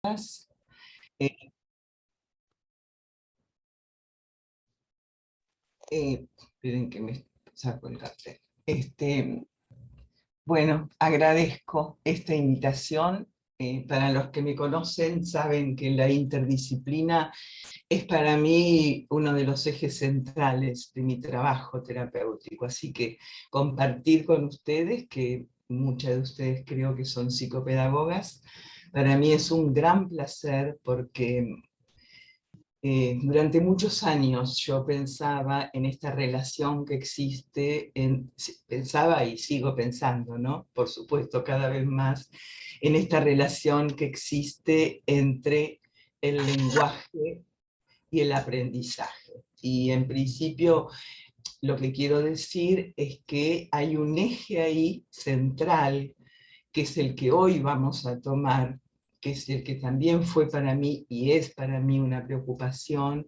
Eh, Esperen que me saco el cartel. Bueno, agradezco esta invitación. Para los que me conocen saben que la interdisciplina es para mí uno de los ejes centrales de mi trabajo terapéutico, así que compartir con ustedes, que muchas de ustedes creo que son psicopedagogas, para mí es un gran placer porque durante muchos años yo pensaba en esta relación que existe, pensaba y sigo pensando, ¿no? Por supuesto, cada vez más, en esta relación que existe entre el lenguaje y el aprendizaje. Y en principio lo que quiero decir es que hay un eje ahí central, que es el que hoy vamos a tomar, que es el que también fue para mí y es para mí una preocupación,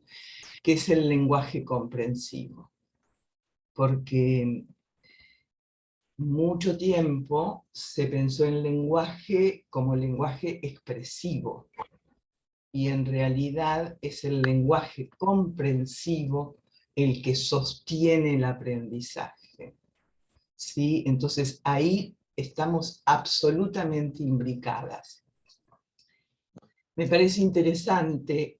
que es el lenguaje comprensivo. Porque mucho tiempo se pensó en lenguaje como lenguaje expresivo, y en realidad es el lenguaje comprensivo el que sostiene el aprendizaje. ¿Sí? Entonces ahí estamos absolutamente imbricadas. Me parece interesante,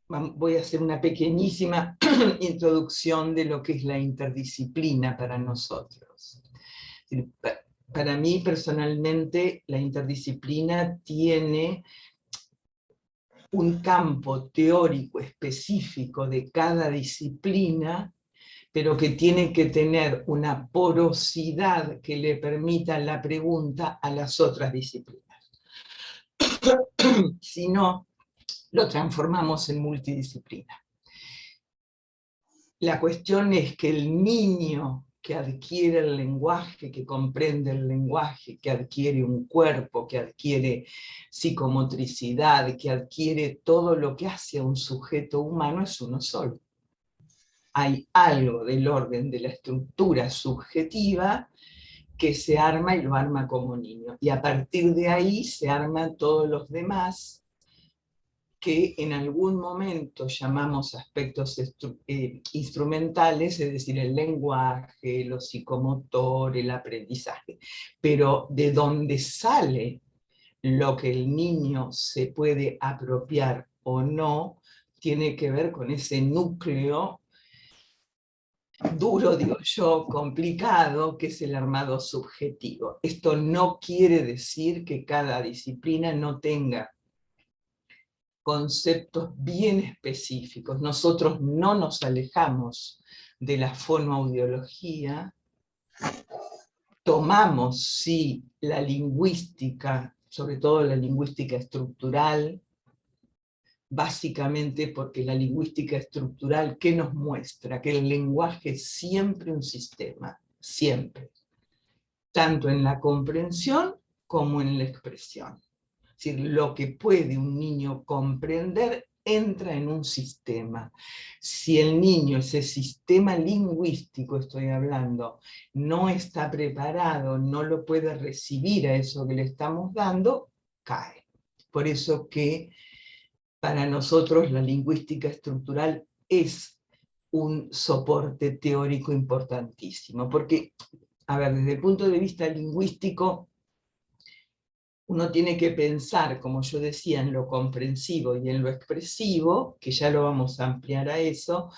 voy a hacer una pequeñísima introducción de lo que es la interdisciplina para nosotros. Para mí personalmente la interdisciplina tiene un campo teórico específico de cada disciplina, pero que tiene que tener una porosidad que le permita la pregunta a las otras disciplinas. Si no, lo transformamos en multidisciplina. La cuestión es que el niño que adquiere el lenguaje, que comprende el lenguaje, que adquiere un cuerpo, que adquiere psicomotricidad, que adquiere todo lo que hace a un sujeto humano, es uno solo. Hay algo del orden de la estructura subjetiva que se arma y lo arma como niño. Y a partir de ahí se arman todos los demás que en algún momento llamamos aspectos instrumentales, es decir, el lenguaje, lo psicomotor, el aprendizaje. Pero de donde sale lo que el niño se puede apropiar o no, tiene que ver con ese núcleo duro, digo yo, complicado, que es el armado subjetivo. Esto no quiere decir que cada disciplina no tenga conceptos bien específicos. Nosotros no nos alejamos de la fonoaudiología, tomamos, sí, la lingüística, sobre todo la lingüística estructural, básicamente porque la lingüística estructural, ¿qué nos muestra? Que el lenguaje es siempre un sistema, siempre, tanto en la comprensión como en la expresión. Es decir, lo que puede un niño comprender entra en un sistema. Si el niño, ese sistema lingüístico estoy hablando, no está preparado, no lo puede recibir a eso que le estamos dando, cae. Por eso que para nosotros la lingüística estructural es un soporte teórico importantísimo, porque, a ver, desde el punto de vista lingüístico, uno tiene que pensar, como yo decía, en lo comprensivo y en lo expresivo, que ya lo vamos a ampliar a eso.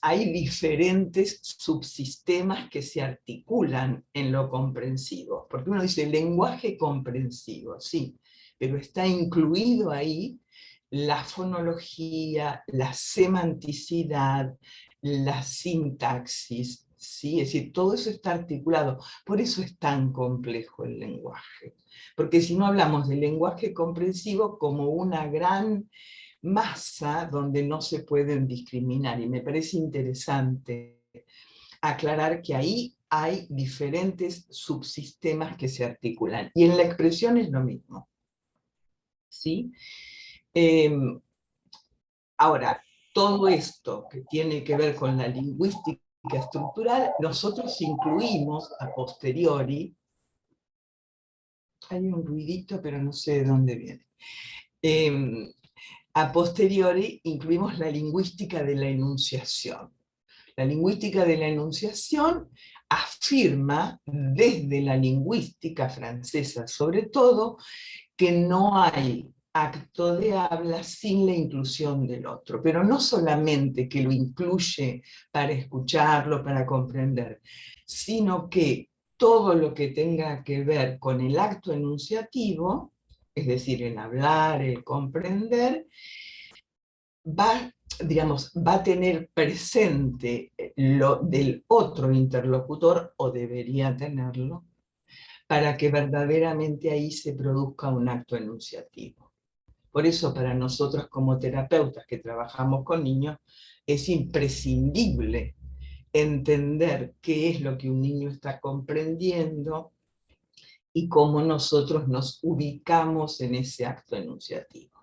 Hay diferentes subsistemas que se articulan en lo comprensivo, porque uno dice lenguaje comprensivo, sí, pero está incluido ahí la fonología, la semanticidad, la sintaxis, ¿sí? Es decir, todo eso está articulado. Por eso es tan complejo el lenguaje. Porque si no hablamos del lenguaje comprensivo como una gran masa donde no se pueden discriminar. Y me parece interesante aclarar que ahí hay diferentes subsistemas que se articulan. Y en la expresión es lo mismo. ¿Sí? Ahora, todo esto que tiene que ver con la lingüística estructural, nosotros incluimos a posteriori, hay un ruidito pero no sé de dónde viene, Em, a posteriori incluimos la lingüística de la enunciación. La lingüística de la enunciación afirma, desde la lingüística francesa sobre todo, que no hay acto de habla sin la inclusión del otro, pero no solamente que lo incluye para escucharlo, para comprender, sino que todo lo que tenga que ver con el acto enunciativo, es decir, el hablar, el comprender, va, digamos, va a tener presente lo del otro interlocutor, o debería tenerlo, para que verdaderamente ahí se produzca un acto enunciativo. Por eso para nosotros como terapeutas que trabajamos con niños, es imprescindible entender qué es lo que un niño está comprendiendo y cómo nosotros nos ubicamos en ese acto enunciativo.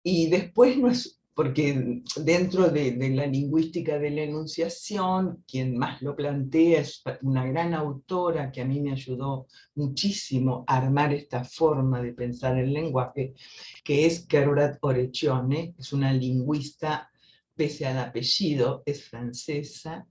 Y después no es, porque dentro de la lingüística de la enunciación, quien más lo plantea es una gran autora que a mí me ayudó muchísimo a armar esta forma de pensar el lenguaje, que es Kerouac Orechione, es una lingüista, pese al apellido, es francesa,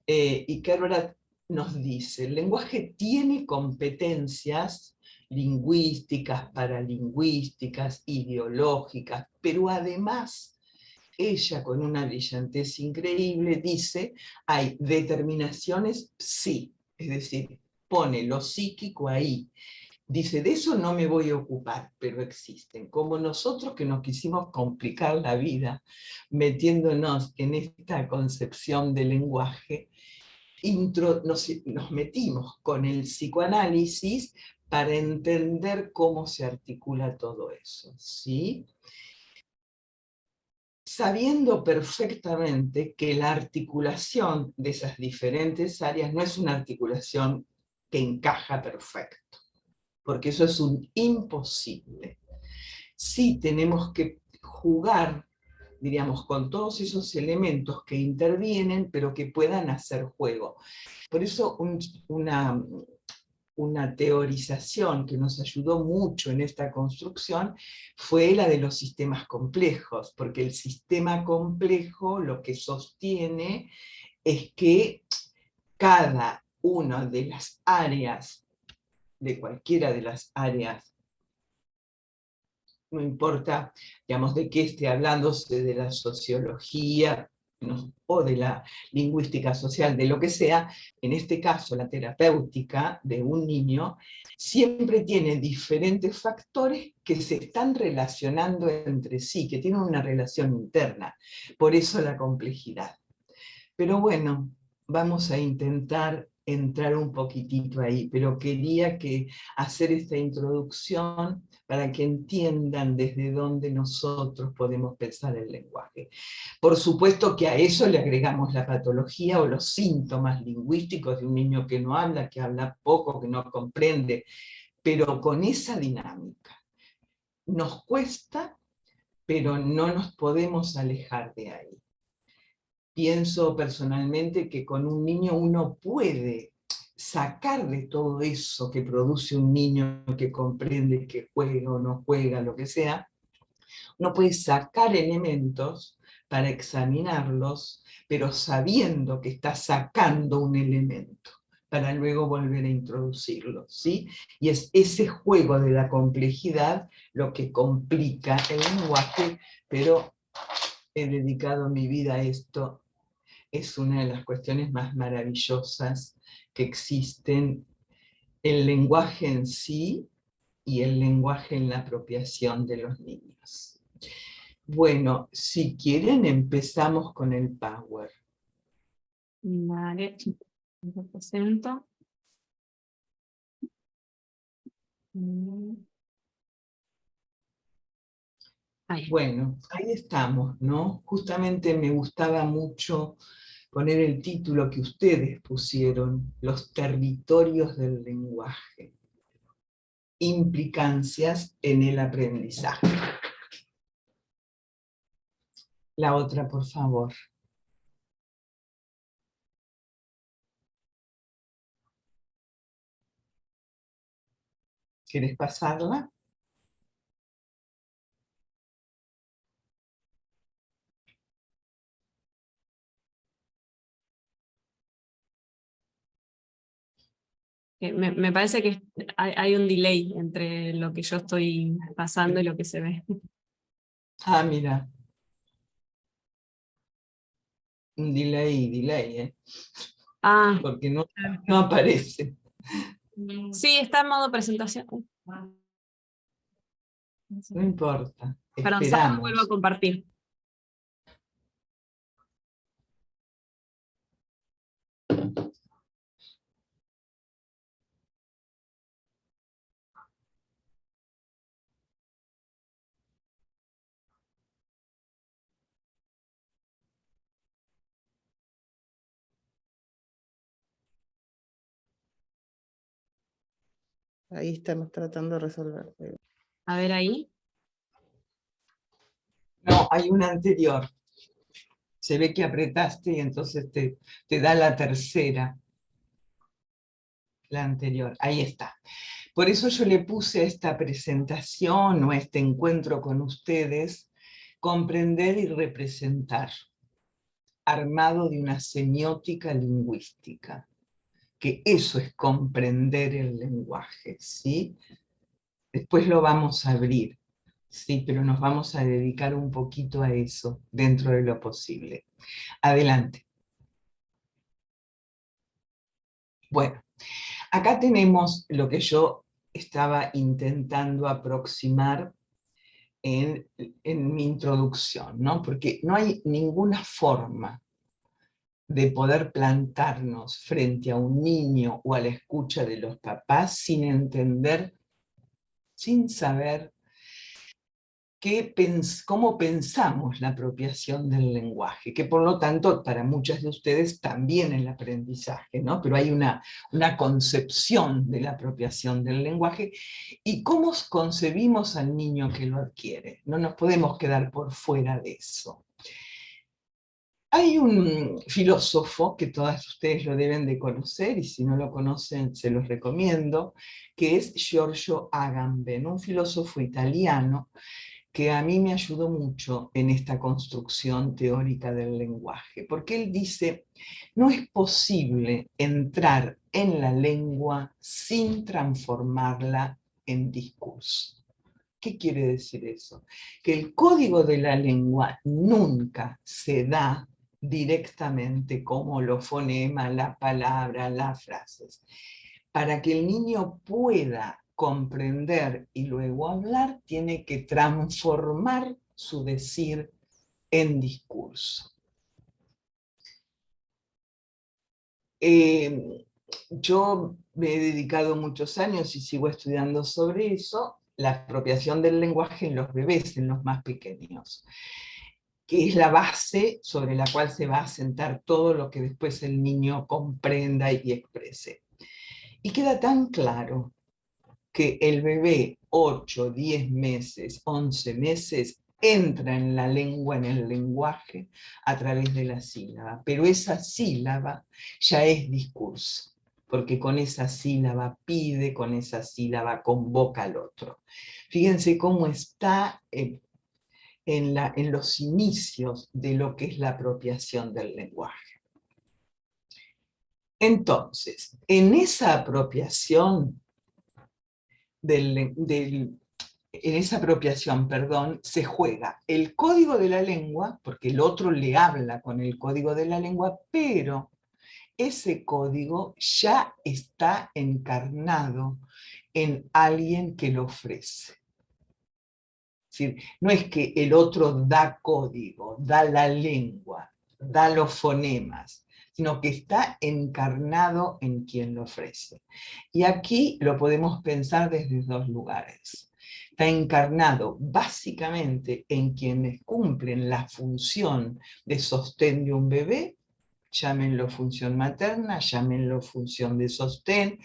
y Kerouac nos dice, el lenguaje tiene competencias lingüísticas, paralingüísticas, ideológicas, pero además ella, con una brillantez increíble, dice, hay determinaciones sí, es decir, pone lo psíquico ahí. Dice, de eso no me voy a ocupar, pero existen. Como nosotros que nos quisimos complicar la vida metiéndonos en esta concepción del lenguaje, nos metimos con el psicoanálisis para entender cómo se articula todo eso, ¿sí? Sabiendo perfectamente que la articulación de esas diferentes áreas no es una articulación que encaja perfecto, porque eso es un imposible. Sí tenemos que jugar, diríamos, con todos esos elementos que intervienen, pero que puedan hacer juego. Por eso una teorización que nos ayudó mucho en esta construcción fue la de los sistemas complejos, porque el sistema complejo lo que sostiene es que cada una de las áreas, de cualquiera de las áreas, no importa, digamos, de qué esté hablándose, de la sociología, ¿no?, o de la lingüística social, de lo que sea, en este caso la terapéutica de un niño, siempre tiene diferentes factores que se están relacionando entre sí, que tienen una relación interna, por eso la complejidad. Pero bueno, vamos a intentar entrar un poquitito ahí, pero quería hacer esta introducción para que entiendan desde dónde nosotros podemos pensar el lenguaje. Por supuesto que a eso le agregamos la patología o los síntomas lingüísticos de un niño que no habla, que habla poco, que no comprende, pero con esa dinámica. Nos cuesta, pero no nos podemos alejar de ahí. Pienso personalmente que con un niño uno puede sacar de todo eso que produce un niño que comprende, que juega o no juega, lo que sea, uno puede sacar elementos para examinarlos, pero sabiendo que está sacando un elemento, para luego volver a introducirlo, ¿sí? Y es ese juego de la complejidad lo que complica el lenguaje, pero he dedicado mi vida a esto. Es una de las cuestiones más maravillosas que existen, el lenguaje en sí y el lenguaje en la apropiación de los niños. Bueno, si quieren empezamos con el Power. Vale, lo presento. Ahí. Bueno, ahí estamos, ¿no? Justamente me gustaba mucho poner el título que ustedes pusieron, los territorios del lenguaje, implicancias en el aprendizaje. La otra, por favor. ¿Quieres pasarla? Me parece que hay un delay entre lo que yo estoy pasando y lo que se ve. Ah, mira. Un delay, ¿eh? Ah, Porque no aparece. sí, está en modo presentación. No importa. Perdón, Sara, vuelvo a Esperamos. compartir. Ahí estamos tratando de resolver. A ver ahí. No, hay una anterior. Se ve que apretaste y entonces te da la tercera. La anterior. Ahí está. Por eso yo le puse a esta presentación o a este encuentro con ustedes, comprender y representar, armado de una semiótica lingüística, que eso es comprender el lenguaje, ¿sí? Después lo vamos a abrir, sí, pero nos vamos a dedicar un poquito a eso, dentro de lo posible. Adelante. Bueno, acá tenemos lo que yo estaba intentando aproximar en mi introducción, ¿no? Porque no hay ninguna forma de poder plantarnos frente a un niño o a la escucha de los papás sin entender, sin saber cómo pensamos la apropiación del lenguaje, que por lo tanto para muchas de ustedes también es el aprendizaje, ¿no? Pero hay una concepción de la apropiación del lenguaje y cómo concebimos al niño que lo adquiere. No nos podemos quedar por fuera de eso. Hay un filósofo que todas ustedes lo deben de conocer, y si no lo conocen se los recomiendo, que es Giorgio Agamben, un filósofo italiano que a mí me ayudó mucho en esta construcción teórica del lenguaje, porque él dice, no es posible entrar en la lengua sin transformarla en discurso. ¿Qué quiere decir eso? Que el código de la lengua nunca se da directamente como los fonemas, la palabra, las frases. Para que el niño pueda comprender y luego hablar, tiene que transformar su decir en discurso. Yo me he dedicado muchos años y sigo estudiando sobre eso, la apropiación del lenguaje en los bebés, en los más pequeños, que es la base sobre la cual se va a sentar todo lo que después el niño comprenda y exprese. Y queda tan claro que el bebé 8, 10 meses, 11 meses, entra en la lengua, en el lenguaje, a través de la sílaba. Pero esa sílaba ya es discurso, porque con esa sílaba pide, con esa sílaba convoca al otro. Fíjense cómo está en los inicios de lo que es la apropiación del lenguaje. Entonces, en esa apropiación se juega el código de la lengua, porque el otro le habla con el código de la lengua, pero ese código ya está encarnado en alguien que lo ofrece. Es decir, no es que el otro da código, da la lengua, da los fonemas, sino que está encarnado en quien lo ofrece. Y aquí lo podemos pensar desde dos lugares. Está encarnado básicamente en quienes cumplen la función de sostén de un bebé, llámenlo función materna, llámenlo función de sostén.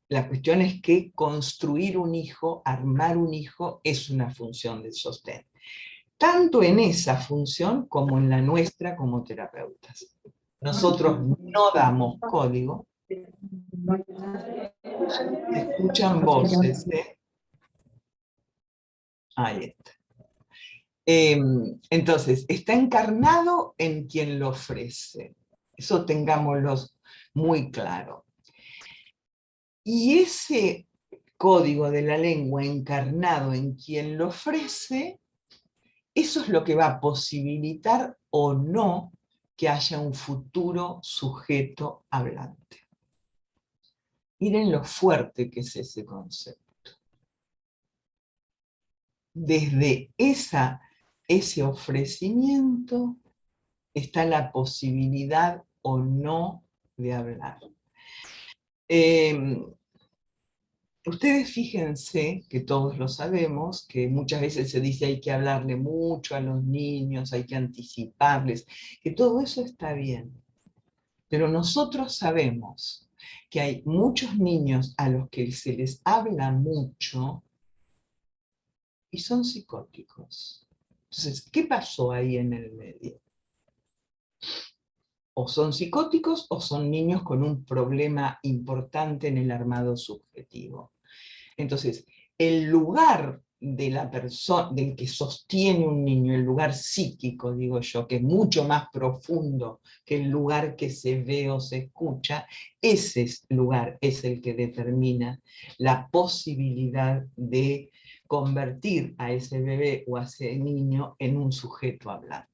La cuestión es que construir un hijo, armar un hijo, es una función de sostén. Tanto en esa función como en la nuestra como terapeutas. Nosotros no damos código. Escuchan voces, ¿eh? Ahí está. Entonces, está encarnado en quien lo ofrece. Eso tengámoslo muy claro. Y ese código de la lengua encarnado en quien lo ofrece, eso es lo que va a posibilitar o no que haya un futuro sujeto hablante. Miren lo fuerte que es ese concepto. Desde ese ofrecimiento está la posibilidad o no de hablar. Ustedes fíjense, que todos lo sabemos, que muchas veces se dice hay que hablarle mucho a los niños, hay que anticiparles, que todo eso está bien. Pero nosotros sabemos que hay muchos niños a los que se les habla mucho y son psicóticos. Entonces, ¿qué pasó ahí en el medio? O son psicóticos o son niños con un problema importante en el armado subjetivo. Entonces, el lugar de la persona, del que sostiene un niño, el lugar psíquico, digo yo, que es mucho más profundo que el lugar que se ve o se escucha, ese lugar es el que determina la posibilidad de convertir a ese bebé o a ese niño en un sujeto hablante.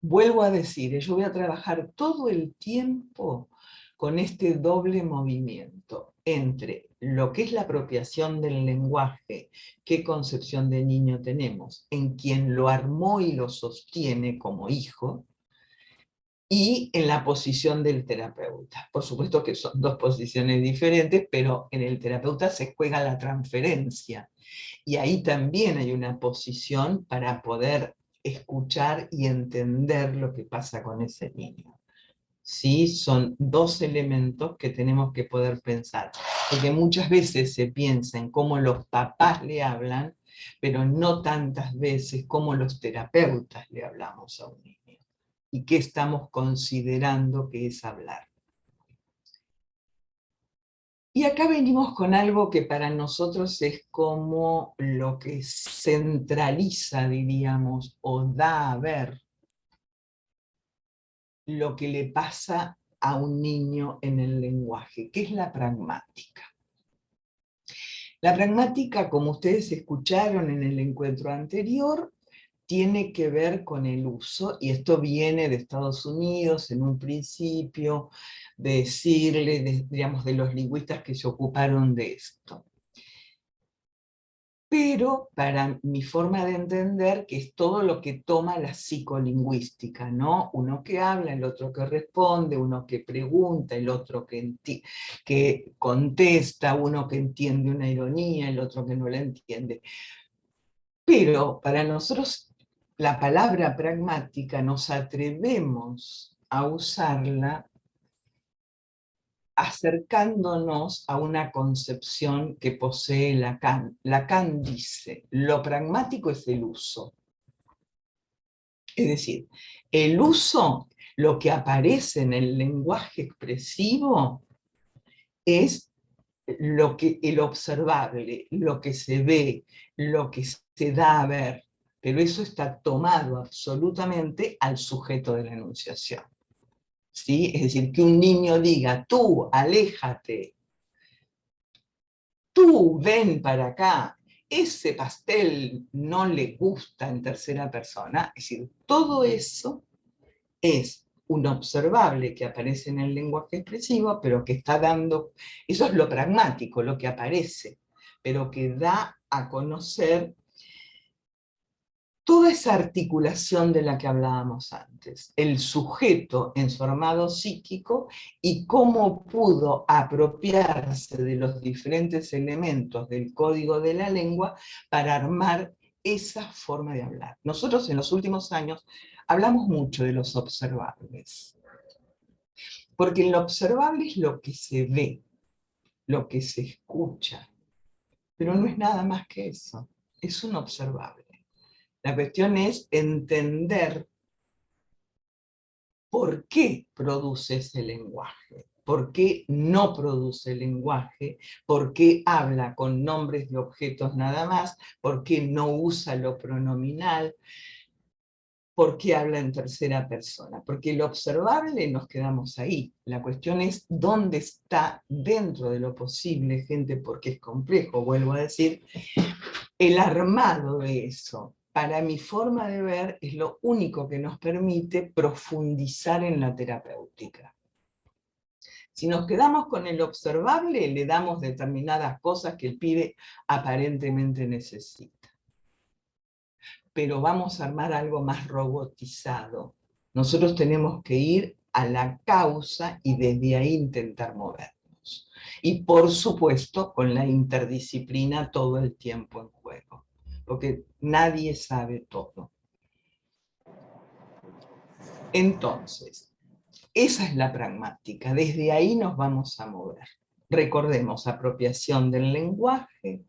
Vuelvo a decir, yo voy a trabajar todo el tiempo con este doble movimiento entre lo que es la apropiación del lenguaje, qué concepción de niño tenemos, en quien lo armó y lo sostiene como hijo, y en la posición del terapeuta. Por supuesto que son dos posiciones diferentes, pero en el terapeuta se juega la transferencia. Y ahí también hay una posición para poder escuchar y entender lo que pasa con ese niño. ¿Sí? Son dos elementos que tenemos que poder pensar, porque muchas veces se piensa en cómo los papás le hablan, pero no tantas veces como los terapeutas le hablamos a un niño, y qué estamos considerando que es hablar. Y acá venimos con algo que para nosotros es como lo que centraliza, diríamos, o da a ver lo que le pasa a un niño en el lenguaje, que es la pragmática. La pragmática, como ustedes escucharon en el encuentro anterior, tiene que ver con el uso, y esto viene de Estados Unidos en un principio, de decirle, digamos, de los lingüistas que se ocuparon de esto. Pero para mi forma de entender, que es todo lo que toma la psicolingüística, ¿no? Uno que habla, el otro que responde, uno que pregunta, el otro que contesta, uno que entiende una ironía, el otro que no la entiende. Pero para nosotros la palabra pragmática nos atrevemos a usarla acercándonos a una concepción que posee Lacan. Lacan dice, lo pragmático es el uso. Es decir, el uso, lo que aparece en el lenguaje expresivo, es el observable, lo que se ve, lo que se da a ver, pero eso está tomado absolutamente al sujeto de la enunciación. ¿Sí? Es decir, que un niño diga, tú, aléjate, tú, ven para acá, ese pastel no le gusta en tercera persona, es decir, todo eso es un observable que aparece en el lenguaje expresivo, pero que está dando, eso es lo pragmático, lo que aparece, pero que da a conocer toda esa articulación de la que hablábamos antes, el sujeto en su armado psíquico y cómo pudo apropiarse de los diferentes elementos del código de la lengua para armar esa forma de hablar. Nosotros en los últimos años hablamos mucho de los observables, porque lo observable es lo que se ve, lo que se escucha, pero no es nada más que eso, es un observable. La cuestión es entender por qué produce ese lenguaje, por qué no produce el lenguaje, por qué habla con nombres de objetos nada más, por qué no usa lo pronominal. ¿Por qué habla en tercera persona? Porque lo observable nos quedamos ahí. La cuestión es dónde está dentro de lo posible, gente, porque es complejo, vuelvo a decir, el armado de eso. Para mi forma de ver, es lo único que nos permite profundizar en la terapéutica. Si nos quedamos con el observable, le damos determinadas cosas que el pibe aparentemente necesita. Pero vamos a armar algo más robotizado. Nosotros tenemos que ir a la causa y desde ahí intentar movernos. Y por supuesto, con la interdisciplina todo el tiempo en juego, porque nadie sabe todo. Entonces, esa es la pragmática, desde ahí nos vamos a mover. Recordemos, apropiación del lenguaje,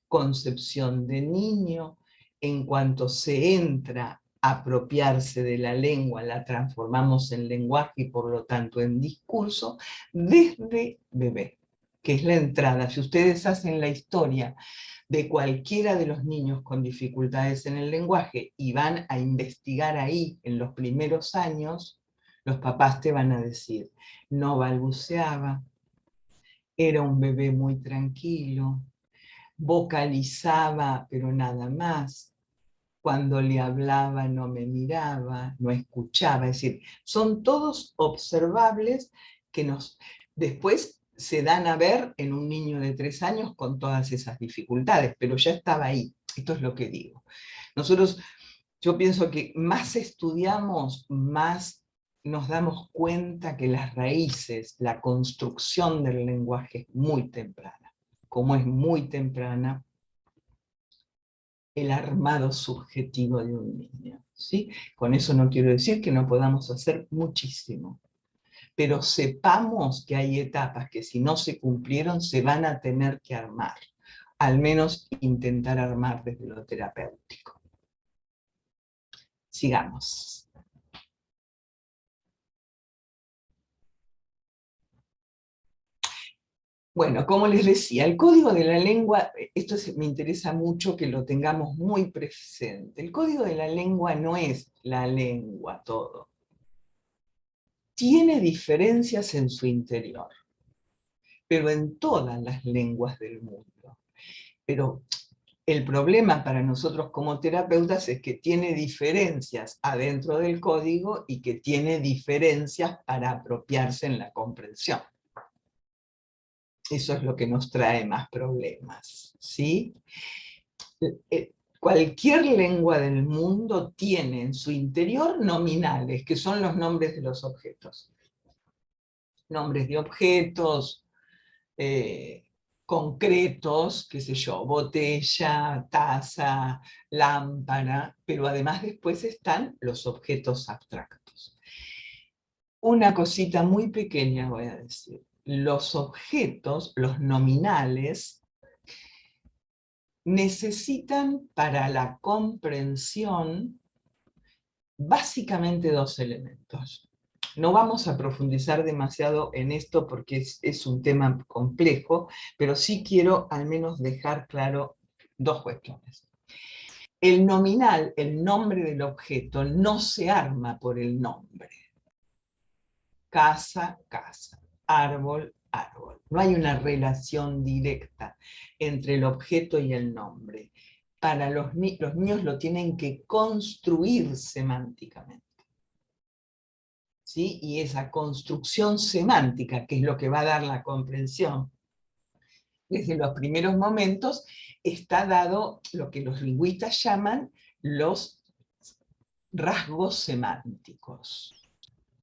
concepción de niño, en cuanto se entra a apropiarse de la lengua, la transformamos en lenguaje y por lo tanto en discurso, desde bebé, que es la entrada. Si ustedes hacen la historia de cualquiera de los niños con dificultades en el lenguaje y van a investigar ahí en los primeros años, los papás te van a decir, no balbuceaba, era un bebé muy tranquilo, vocalizaba, pero nada más. Cuando le hablaba no me miraba, no escuchaba. Es decir, son todos observables que después se dan a ver en un niño de 3 años con todas esas dificultades, pero ya estaba ahí. Esto es lo que digo. Yo pienso que más estudiamos, más nos damos cuenta que las raíces, la construcción del lenguaje es muy temprana. Como es muy temprana, el armado subjetivo de un niño, ¿sí? Con eso no quiero decir que no podamos hacer muchísimo, pero sepamos que hay etapas que si no se cumplieron se van a tener que armar, al menos intentar armar desde lo terapéutico. Sigamos. Bueno, como les decía, el código de la lengua, esto me interesa mucho que lo tengamos muy presente. El código de la lengua no es la lengua todo. Tiene diferencias en su interior, pero en todas las lenguas del mundo. Pero el problema para nosotros como terapeutas es que tiene diferencias adentro del código y que tiene diferencias para apropiarse en la comprensión. Eso es lo que nos trae más problemas, ¿sí? Cualquier lengua del mundo tiene en su interior nominales, que son los nombres de los objetos. Nombres de objetos concretos, qué sé yo, botella, taza, lámpara, pero además después están los objetos abstractos. Una cosita muy pequeña voy a decir. Los objetos, los nominales, necesitan para la comprensión básicamente 2 elementos. No vamos a profundizar demasiado en esto porque es un tema complejo, pero sí quiero al menos dejar claro 2 cuestiones. El nominal, el nombre del objeto, no se arma por el nombre. Casa, casa, árbol, árbol. No hay una relación directa entre el objeto y el nombre. Para los niños lo tienen que construir semánticamente. ¿Sí? Y esa construcción semántica, que es lo que va a dar la comprensión, desde los primeros momentos, está dado lo que los lingüistas llaman los rasgos semánticos.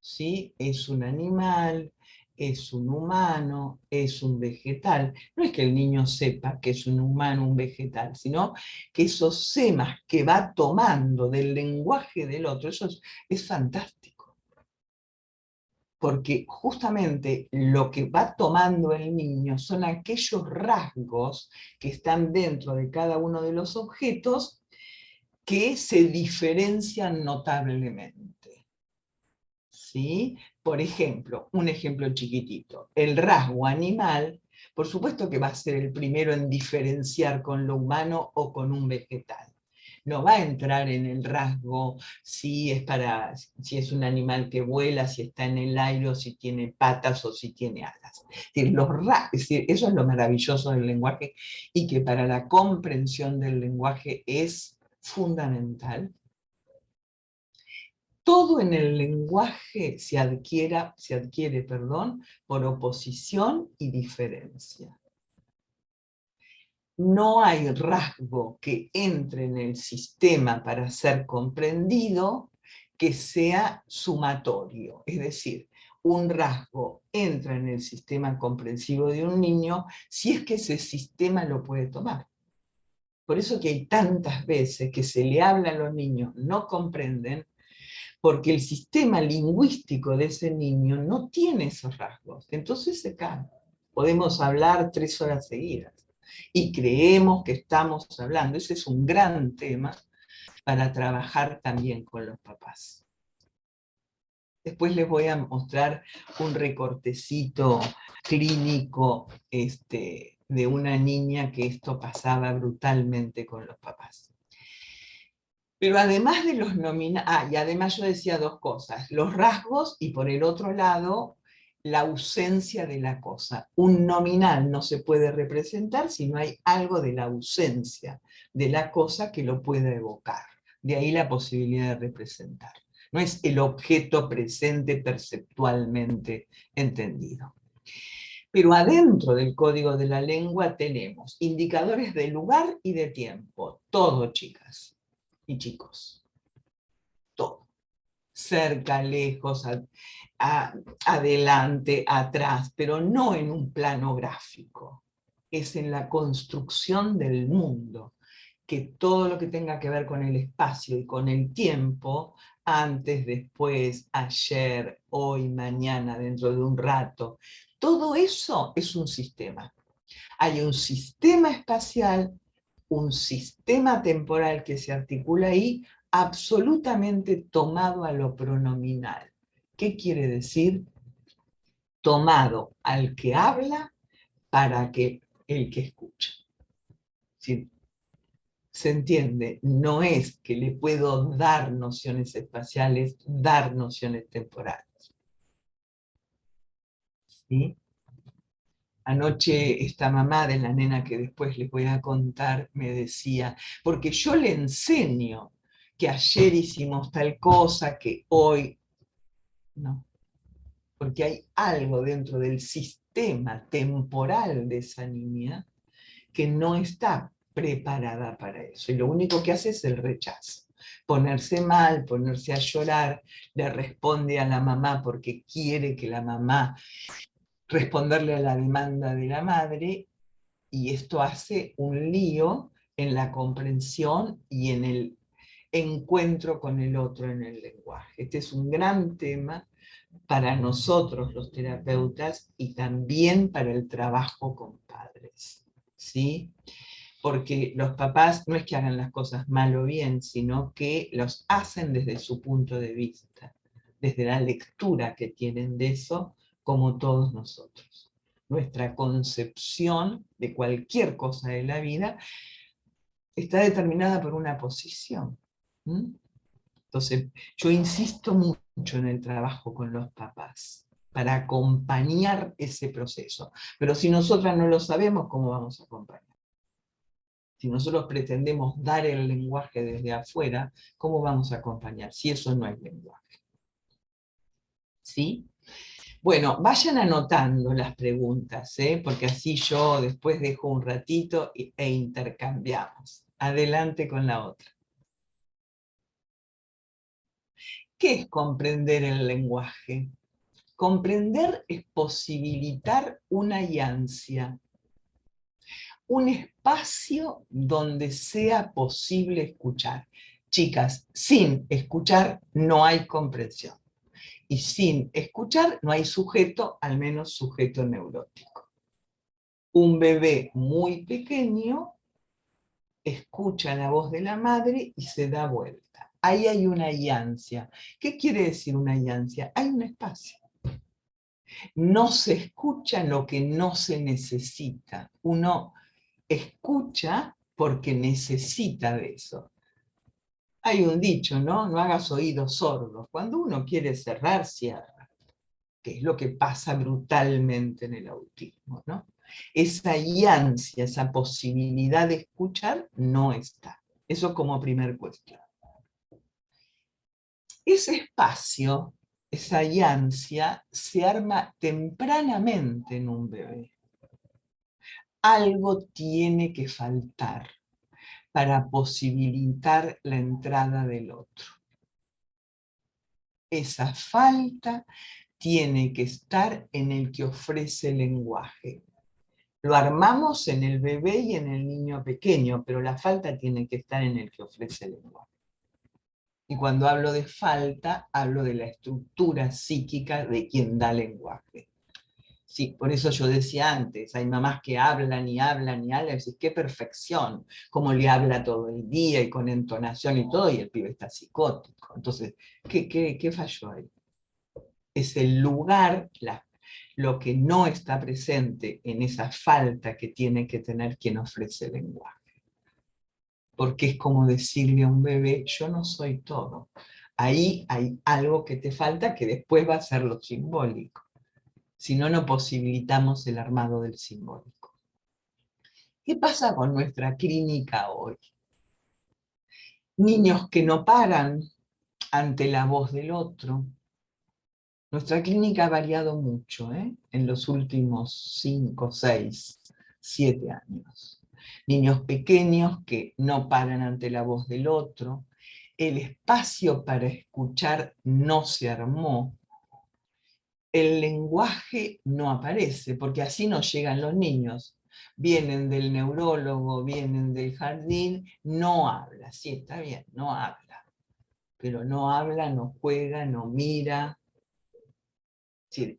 ¿Sí? Es un animal, es un humano, es un vegetal. No es que el niño sepa que es un humano, un vegetal, sino que esos semas que va tomando del lenguaje del otro, eso es fantástico. Porque justamente lo que va tomando el niño son aquellos rasgos que están dentro de cada uno de los objetos que se diferencian notablemente. ¿Sí? Por ejemplo, un ejemplo chiquitito, el rasgo animal, por supuesto que va a ser el primero en diferenciar con lo humano o con un vegetal. no va a entrar en el rasgo si es un animal que vuela, si está en el aire, o si tiene patas o si tiene alas. Es decir, eso es lo maravilloso del lenguaje y que para la comprensión del lenguaje es fundamental. Todo en el lenguaje se adquiere, por oposición y diferencia. No hay rasgo que entre en el sistema para ser comprendido que sea sumatorio. Es decir, un rasgo entra en el sistema comprensivo de un niño si es que ese sistema lo puede tomar. Por eso que hay tantas veces que se le habla a los niños, no comprenden, porque el sistema lingüístico de ese niño no tiene esos rasgos. Entonces se cae. Podemos hablar 3 horas seguidas y creemos que estamos hablando. Ese es un gran tema para trabajar también con los papás. Después les voy a mostrar un recortecito clínico de una niña que esto pasaba brutalmente con los papás. Pero además de los nominales, y además yo decía 2 cosas, los rasgos y por el otro lado, la ausencia de la cosa. Un nominal no se puede representar si no hay algo de la ausencia de la cosa que lo pueda evocar. De ahí la posibilidad de representar. No es el objeto presente perceptualmente entendido. Pero adentro del código de la lengua tenemos indicadores de lugar y de tiempo. Todo, chicas y chicos. Todo. Cerca, lejos, adelante, atrás, pero no en un plano gráfico. Es en la construcción del mundo, que todo lo que tenga que ver con el espacio y con el tiempo, antes, después, ayer, hoy, mañana, dentro de un rato, todo eso es un sistema. Hay un sistema espacial, un sistema temporal que se articula ahí, absolutamente tomado a lo pronominal. ¿Qué quiere decir? Tomado al que habla para que el que escucha. ¿Sí? ¿Se entiende? No es que le puedo dar nociones espaciales, dar nociones temporales. ¿Sí? Anoche esta mamá de la nena que después les voy a contar me decía, porque yo le enseño que ayer hicimos tal cosa, que hoy no. Porque hay algo dentro del sistema temporal de esa niña que no está preparada para eso. Y lo único que hace es el rechazo. Ponerse mal, ponerse a llorar, le responde a la mamá porque quiere que la mamá responderle a la demanda de la madre, y esto hace un lío en la comprensión y en el encuentro con el otro en el lenguaje. Este es un gran tema para nosotros los terapeutas y también para el trabajo con padres, ¿sí? Porque los papás no es que hagan las cosas mal o bien, sino que los hacen desde su punto de vista, desde la lectura que tienen de eso, como todos nosotros. Nuestra concepción de cualquier cosa de la vida está determinada por una posición. Entonces, yo insisto mucho en el trabajo con los papás, para acompañar ese proceso. Pero si nosotras no lo sabemos, ¿cómo vamos a acompañar? Si nosotros pretendemos dar el lenguaje desde afuera, ¿cómo vamos a acompañar? Si eso no es lenguaje. ¿Sí? Bueno, vayan anotando las preguntas, porque así yo después dejo un ratito e intercambiamos. Adelante con la otra. ¿Qué es comprender el lenguaje? Comprender es posibilitar una yancia, un espacio donde sea posible escuchar. Chicas, sin escuchar no hay comprensión. Y sin escuchar no hay sujeto, al menos sujeto neurótico. Un bebé muy pequeño escucha la voz de la madre y se da vuelta. Ahí hay una yancia. ¿Qué quiere decir una yancia? Hay un espacio. No se escucha lo que no se necesita. Uno escucha porque necesita de eso. Hay un dicho, ¿no? No hagas oídos sordos. Cuando uno quiere cerrar, cierra, que es lo que pasa brutalmente en el autismo, ¿no? Esa ansia, esa posibilidad de escuchar no está. Eso como primer cuestión. Ese espacio, esa ansia, se arma tempranamente en un bebé. Algo tiene que faltar para posibilitar la entrada del otro. Esa falta tiene que estar en el que ofrece el lenguaje. Lo armamos en el bebé y en el niño pequeño, pero la falta tiene que estar en el que ofrece el lenguaje. Y cuando hablo de falta, hablo de la estructura psíquica de quien da lenguaje. Sí, por eso yo decía antes, hay mamás que hablan y hablan y hablan, y decís, qué perfección, como le habla todo el día y con entonación y todo, y el pibe está psicótico. Entonces, ¿qué falló ahí? Es el lugar, lo que no está presente en esa falta que tiene que tener quien ofrece el lenguaje. Porque es como decirle a un bebé, yo no soy todo. Ahí hay algo que te falta que después va a ser lo simbólico. Si no, no posibilitamos el armado del simbólico. ¿Qué pasa con nuestra clínica hoy? Niños que no paran ante la voz del otro. Nuestra clínica ha variado mucho en los últimos 5, 6, 7 años. Niños pequeños que no paran ante la voz del otro. El espacio para escuchar no se armó. El lenguaje no aparece, porque así no llegan los niños. Vienen del neurólogo, vienen del jardín, no habla. Sí, está bien, no habla. Pero no habla, no juega, no mira. Sí,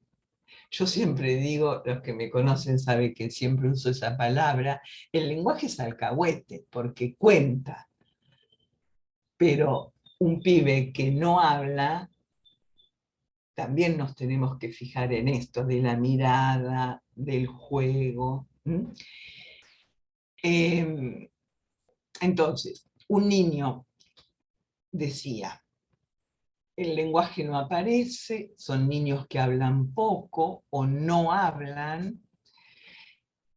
yo siempre digo, los que me conocen saben que siempre uso esa palabra, el lenguaje es alcahuete, porque cuenta. Pero un pibe que no habla, también nos tenemos que fijar en esto, de la mirada, del juego. Entonces, un niño decía, el lenguaje no aparece, son niños que hablan poco o no hablan,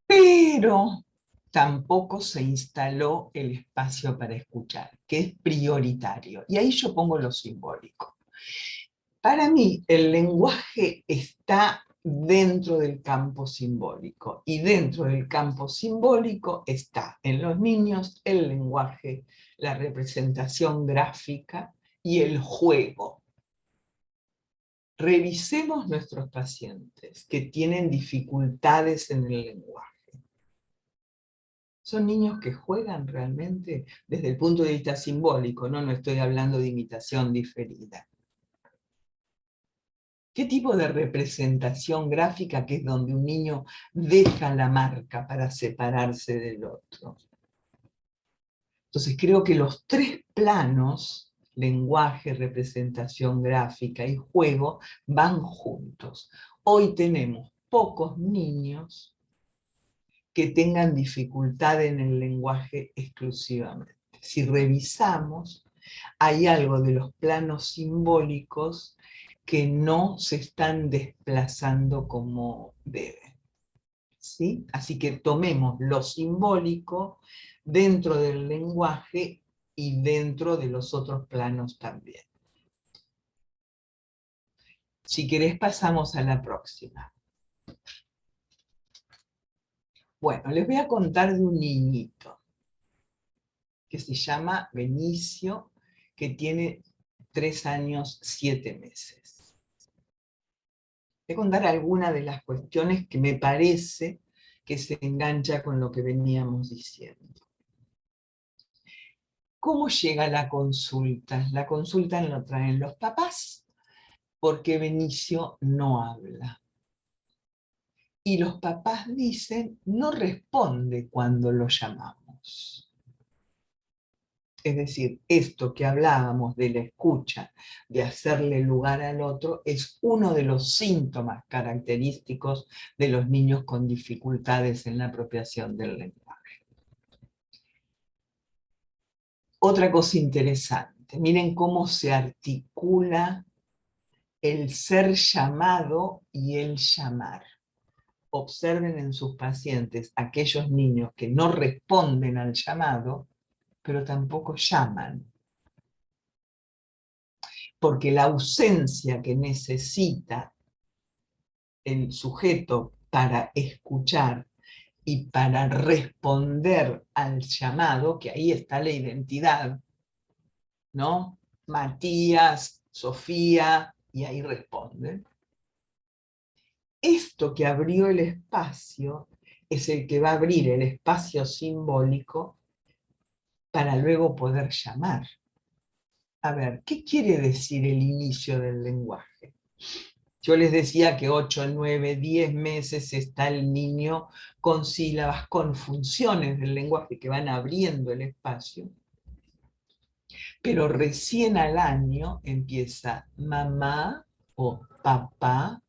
pero tampoco se instaló el espacio para escuchar, que es prioritario. Y ahí yo pongo lo simbólico. Para mí, el lenguaje está dentro del campo simbólico, y dentro del campo simbólico está en los niños el lenguaje, la representación gráfica y el juego. Revisemos nuestros pacientes que tienen dificultades en el lenguaje. Son niños que juegan realmente desde el punto de vista simbólico, no estoy hablando de imitación diferida. ¿Qué tipo de representación gráfica que es donde un niño deja la marca para separarse del otro? Entonces creo que los tres planos, lenguaje, representación gráfica y juego, van juntos. Hoy tenemos pocos niños que tengan dificultad en el lenguaje exclusivamente. Si revisamos, hay algo de los planos simbólicos que no se están desplazando como deben. ¿Sí? Así que tomemos lo simbólico dentro del lenguaje y dentro de los otros planos también. Si querés pasamos a la próxima. Bueno, les voy a contar de un niñito que se llama Benicio, que tiene 3 años, 7 meses. Voy a contar algunas de las cuestiones que me parece que se engancha con lo que veníamos diciendo. ¿Cómo llega la consulta? La consulta la traen los papás, porque Benicio no habla. Y los papás dicen, no responde cuando lo llamamos. Es decir, esto que hablábamos de la escucha, de hacerle lugar al otro, es uno de los síntomas característicos de los niños con dificultades en la apropiación del lenguaje. Otra cosa interesante. Miren cómo se articula el ser llamado y el llamar. Observen en sus pacientes aquellos niños que no responden al llamado, pero tampoco llaman. Porque la ausencia que necesita el sujeto para escuchar y para responder al llamado, que ahí está la identidad, ¿no? Matías, Sofía, y ahí responden. Esto que abrió el espacio es el que va a abrir el espacio simbólico para luego poder llamar. A ver, ¿qué quiere decir el inicio del lenguaje? Yo les decía que 8, 9, 10 meses está el niño con sílabas, con funciones del lenguaje que van abriendo el espacio. Pero recién al año empieza mamá o papá.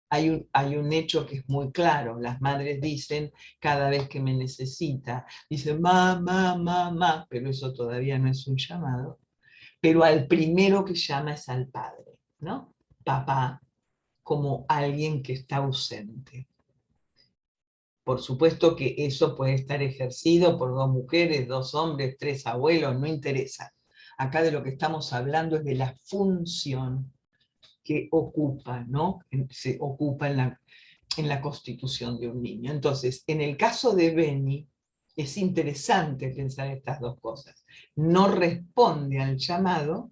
Hay un hecho que es muy claro. Las madres dicen, cada vez que me necesita, dicen mamá, mamá, pero eso todavía no es un llamado. Pero al primero que llama es al padre, ¿no? Papá, como alguien que está ausente. Por supuesto que eso puede estar ejercido por 2 mujeres, 2 hombres, 3 abuelos, no interesa. Acá de lo que estamos hablando es de la función que ocupa, ¿no? Se ocupa en la constitución de un niño. Entonces, en el caso de Beni, es interesante pensar estas 2 cosas. No responde al llamado,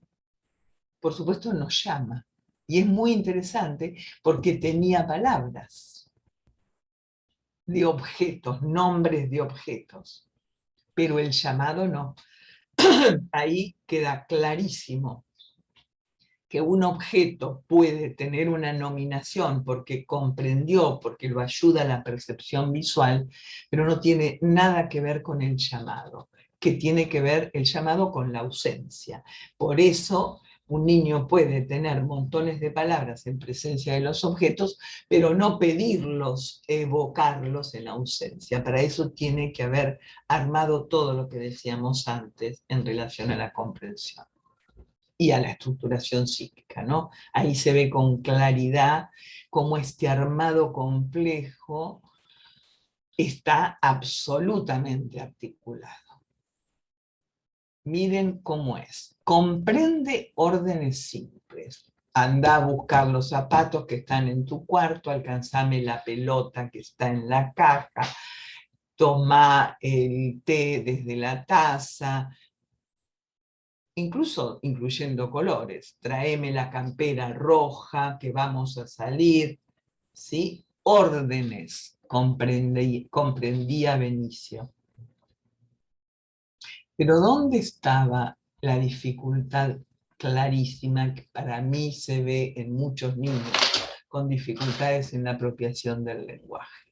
por supuesto no llama. Y es muy interesante porque tenía palabras de objetos, nombres de objetos, pero el llamado no. Ahí queda clarísimo que un objeto puede tener una nominación porque comprendió, porque lo ayuda a la percepción visual, pero no tiene nada que ver con el llamado, que tiene que ver el llamado con la ausencia. Por eso un niño puede tener montones de palabras en presencia de los objetos, pero no pedirlos, evocarlos en ausencia. Para eso tiene que haber armado todo lo que decíamos antes en relación a la comprensión y a la estructuración psíquica, ¿no? Ahí se ve con claridad cómo este armado complejo está absolutamente articulado. Miren cómo es. Comprende órdenes simples. Anda a buscar los zapatos que están en tu cuarto, alcanzame la pelota que está en la caja, toma el té desde la taza, incluso incluyendo colores. Tráeme la campera roja que vamos a salir, ¿sí? Órdenes, comprendía Benicio. Pero ¿dónde estaba la dificultad clarísima que para mí se ve en muchos niños con dificultades en la apropiación del lenguaje?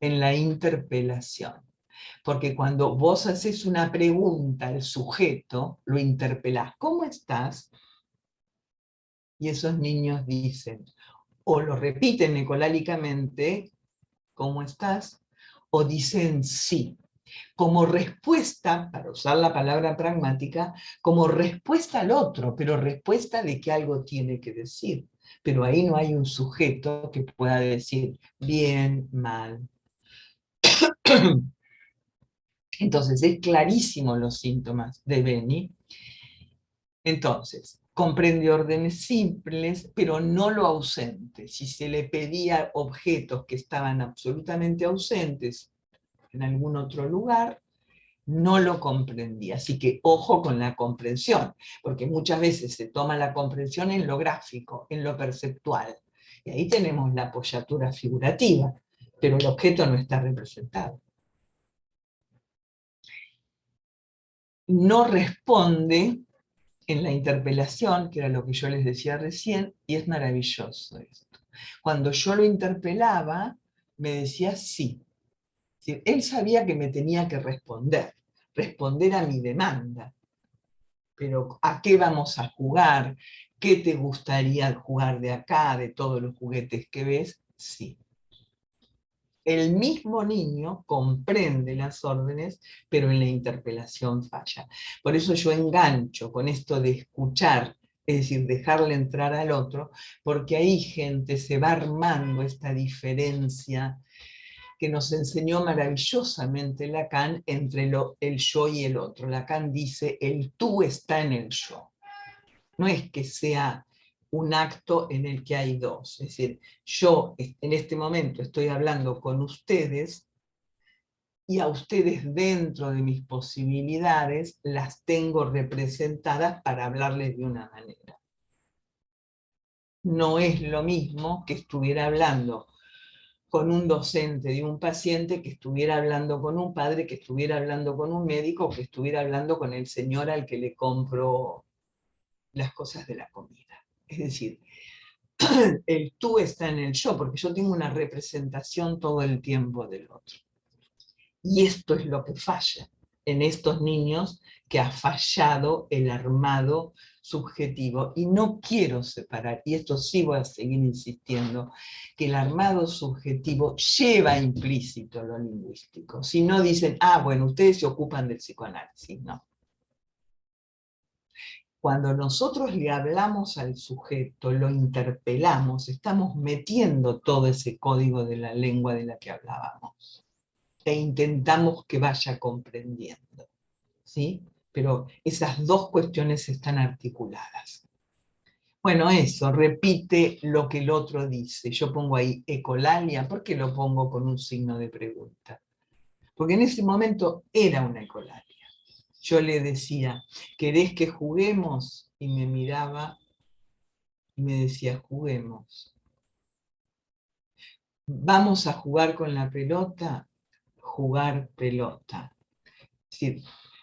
En la interpelación. Porque cuando vos haces una pregunta al sujeto, lo interpelás. ¿Cómo estás? Y esos niños dicen, o lo repiten ecolálicamente, ¿cómo estás? O dicen sí. Como respuesta, para usar la palabra pragmática, como respuesta al otro, pero respuesta de que algo tiene que decir. Pero ahí no hay un sujeto que pueda decir bien, mal. Entonces, es clarísimo los síntomas de Beni. Entonces, comprende órdenes simples, pero no lo ausente. Si se le pedía objetos que estaban absolutamente ausentes en algún otro lugar, no lo comprendía. Así que ojo con la comprensión, porque muchas veces se toma la comprensión en lo gráfico, en lo perceptual. Y ahí tenemos la apoyatura figurativa, pero el objeto no está representado. No responde en la interpelación, que era lo que yo les decía recién, y es maravilloso esto. Cuando yo lo interpelaba, me decía sí. Él sabía que me tenía que responder a mi demanda. Pero ¿a qué vamos a jugar? ¿Qué te gustaría jugar de acá, de todos los juguetes que ves? Sí. el mismo niño comprende las órdenes, pero en la interpelación falla. Por eso yo engancho con esto de escuchar, es decir, dejarle entrar al otro, porque ahí, gente, se va armando esta diferencia que nos enseñó maravillosamente Lacan entre el yo y el otro. Lacan dice, el tú está en el yo. No es que sea un acto en el que hay dos. Es decir, yo en este momento estoy hablando con ustedes y a ustedes dentro de mis posibilidades las tengo representadas para hablarles de una manera. No es lo mismo que estuviera hablando con un docente de un paciente, que estuviera hablando con un padre, que estuviera hablando con un médico, que estuviera hablando con el señor al que le compro las cosas de la comida. Es decir, el tú está en el yo, porque yo tengo una representación todo el tiempo del otro. Y esto es lo que falla en estos niños, que ha fallado el armado subjetivo. Y no quiero separar, y esto sí voy a seguir insistiendo, que el armado subjetivo lleva implícito lo lingüístico. Si no dicen, ah, bueno, ustedes se ocupan del psicoanálisis, no. Cuando nosotros le hablamos al sujeto, lo interpelamos, estamos metiendo todo ese código de la lengua de la que hablábamos. E intentamos que vaya comprendiendo, ¿sí? Pero esas dos cuestiones están articuladas. Bueno, eso, repite lo que el otro dice. Yo pongo ahí ecolalia, ¿por qué lo pongo con un signo de pregunta? Porque en ese momento era una ecolalia. Yo le decía, ¿querés que juguemos? Y me miraba y me decía, juguemos. ¿Vamos a jugar con la pelota? Jugar pelota. Es decir,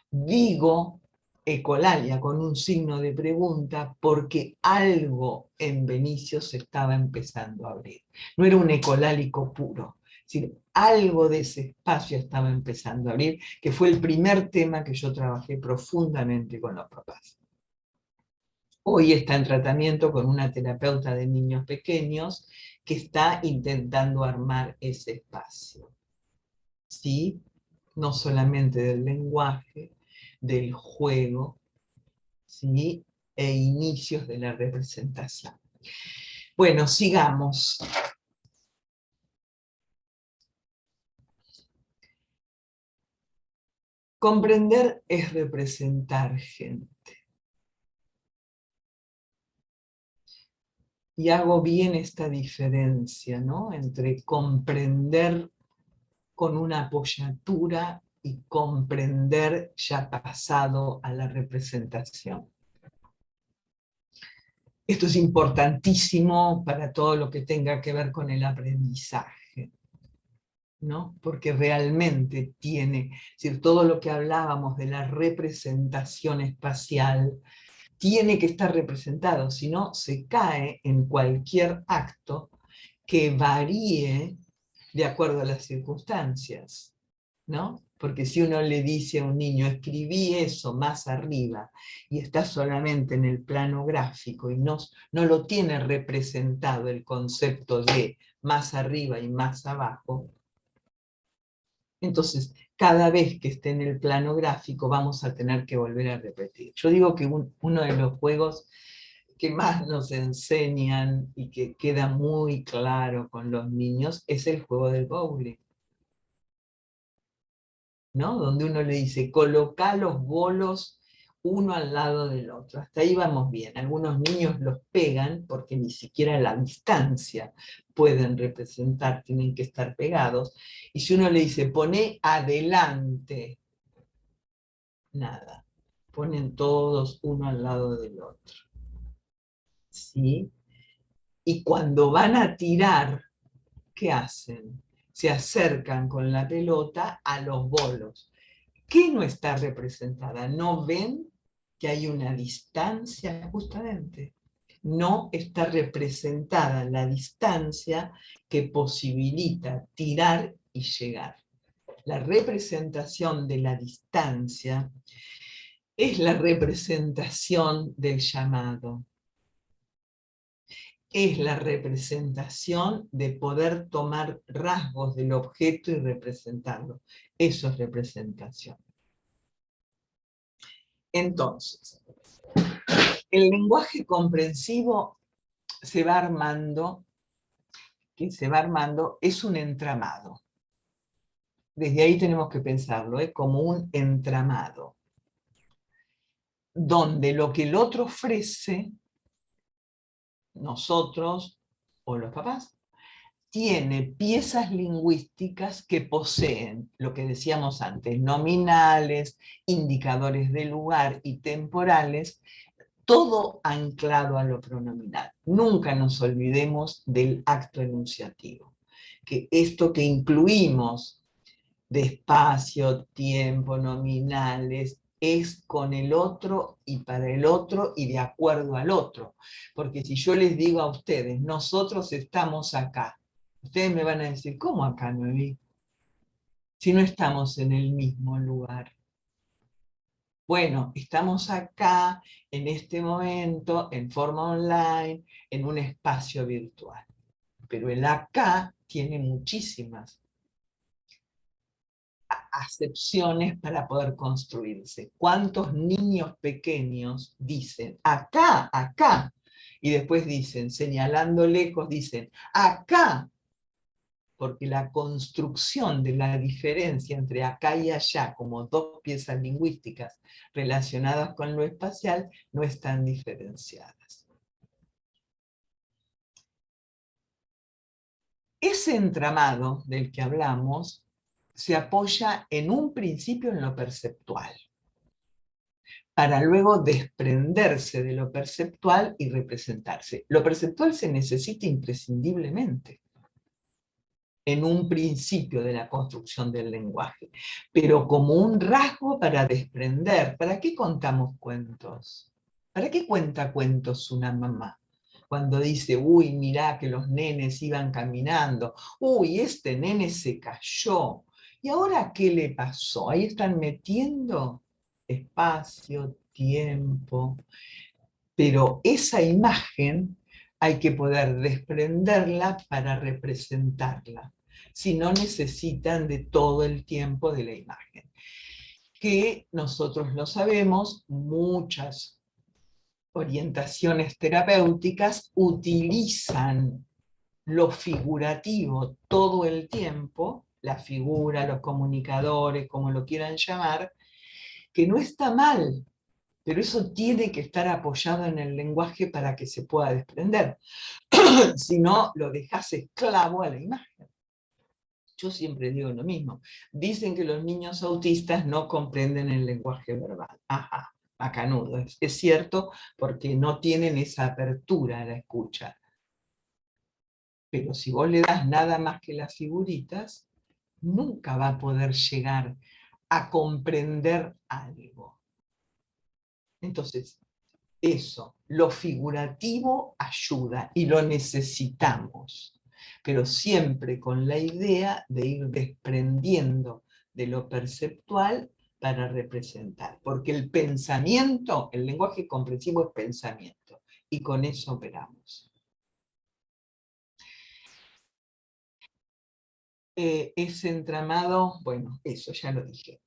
digo ecolalia con un signo de pregunta porque algo en Benicio se estaba empezando a abrir. No era un ecolálico puro, es decir, algo de ese espacio estaba empezando a abrir, que fue el primer tema que yo trabajé profundamente con los papás. Hoy está en tratamiento con una terapeuta de niños pequeños que está intentando armar ese espacio. ¿Sí? No solamente del lenguaje, del juego, ¿sí? E inicios de la representación. Bueno, sigamos. Comprender es representar, gente. Y hago bien esta diferencia, ¿no? Entre comprender con una apoyatura y comprender ya pasado a la representación. Esto es importantísimo para todo lo que tenga que ver con el aprendizaje, ¿no? Porque realmente tiene, es decir, todo lo que hablábamos de la representación espacial, tiene que estar representado, si no se cae en cualquier acto que varíe de acuerdo a las circunstancias, ¿no? Porque si uno le dice a un niño, escribí eso más arriba, y está solamente en el plano gráfico y no lo tiene representado el concepto de más arriba y más abajo, entonces cada vez que esté en el plano gráfico vamos a tener que volver a repetir. Yo digo que uno de los juegos que más nos enseñan y que queda muy claro con los niños es el juego del bowling, ¿no? Donde uno le dice, coloca los bolos uno al lado del otro. Hasta ahí vamos bien. Algunos niños los pegan porque ni siquiera a la distancia pueden representar, tienen que estar pegados. Y si uno le dice, poné adelante, nada. Ponen todos uno al lado del otro. ¿Sí? Y cuando van a tirar, ¿qué hacen? Se acercan con la pelota a los bolos. ¿Qué no está representada? ¿No ven que hay una distancia justamente? No está representada la distancia que posibilita tirar y llegar. La representación de la distancia es la representación del llamado. es la representación de poder tomar rasgos del objeto y representarlo. Eso es representación. Entonces, el lenguaje comprensivo se va armando, es un entramado. Desde ahí tenemos que pensarlo, como un entramado, donde lo que el otro ofrece, nosotros o los papás, tiene piezas lingüísticas que poseen, lo que decíamos antes, nominales, indicadores de lugar y temporales, todo anclado a lo pronominal. Nunca nos olvidemos del acto enunciativo, que esto que incluimos de espacio, tiempo, nominales, es con el otro y para el otro y de acuerdo al otro. Porque si yo les digo a ustedes, nosotros estamos acá, ustedes me van a decir, ¿cómo acá, Noemí? Si no estamos en el mismo lugar. Bueno, estamos acá, en este momento, en forma online, en un espacio virtual. Pero el acá tiene muchísimas acepciones para poder construirse. ¿Cuántos niños pequeños dicen, acá, acá? Y después dicen, señalando lejos, dicen, acá. Porque la construcción de la diferencia entre acá y allá, como dos piezas lingüísticas relacionadas con lo espacial, no están diferenciadas. Ese entramado del que hablamos se apoya en un principio en lo perceptual, para luego desprenderse de lo perceptual y representarse. Lo perceptual se necesita imprescindiblemente en un principio de la construcción del lenguaje, pero como un rasgo para desprender. ¿Para qué contamos cuentos? ¿Para qué cuenta cuentos una mamá? Cuando dice, uy, mirá que los nenes iban caminando, uy, este nene se cayó, ¿y ahora qué le pasó? Ahí están metiendo espacio, tiempo, pero esa imagen hay que poder desprenderla para representarla. Si no, necesitan de todo el tiempo de la imagen. Que nosotros lo sabemos, muchas orientaciones terapéuticas utilizan lo figurativo todo el tiempo, la figura, los comunicadores, como lo quieran llamar, que no está mal, pero eso tiene que estar apoyado en el lenguaje para que se pueda desprender. Si no, lo dejas esclavo a la imagen. Yo siempre digo lo mismo. Dicen que los niños autistas no comprenden el lenguaje verbal. Ajá, macanudo. Es cierto, porque no tienen esa apertura a la escucha. Pero si vos le das nada más que las figuritas, nunca va a poder llegar a comprender algo. Entonces, eso, lo figurativo ayuda y lo necesitamos, pero siempre con la idea de ir desprendiendo de lo perceptual para representar, porque el pensamiento, el lenguaje comprensivo es pensamiento, y con eso operamos. Ese entramado, bueno, eso ya lo dije.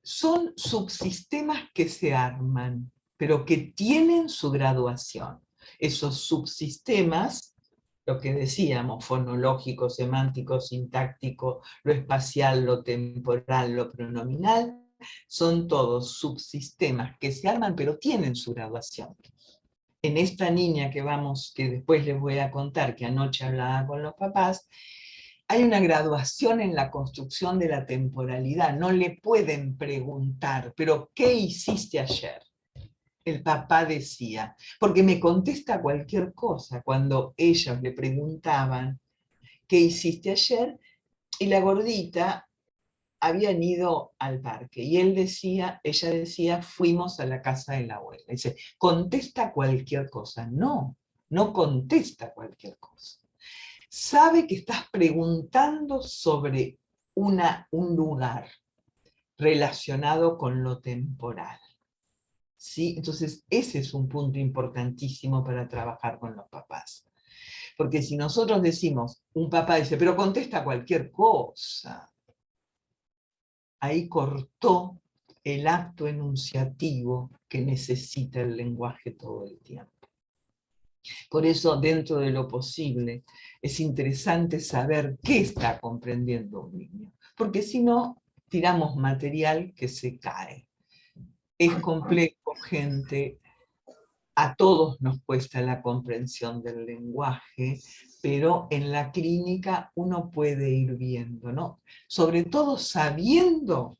Son subsistemas que se arman, pero que tienen su graduación. Esos subsistemas, lo que decíamos, fonológico, semántico, sintáctico, lo espacial, lo temporal, lo pronominal, son todos subsistemas que se arman, pero tienen su graduación. En esta niña que después les voy a contar, que anoche hablaba con los papás, hay una graduación en la construcción de la temporalidad. No le pueden preguntar, pero ¿qué hiciste ayer? El papá decía, porque me contesta cualquier cosa cuando ellas le preguntaban, ¿qué hiciste ayer? Y la gordita habían ido al parque y ella decía, fuimos a la casa de la abuela. Dice, contesta cualquier cosa. No, no contesta cualquier cosa. Sabe que estás preguntando sobre un lugar relacionado con lo temporal. ¿sí? Entonces, ese es un punto importantísimo para trabajar con los papás. Porque si nosotros decimos, un papá dice, pero contesta cualquier cosa, ahí cortó el acto enunciativo que necesita el lenguaje todo el tiempo. Por eso, dentro de lo posible, es interesante saber qué está comprendiendo un niño, porque si no, tiramos material que se cae. Es complejo, gente, a todos nos cuesta la comprensión del lenguaje, pero en la clínica uno puede ir viendo, ¿no? Sobre todo sabiendo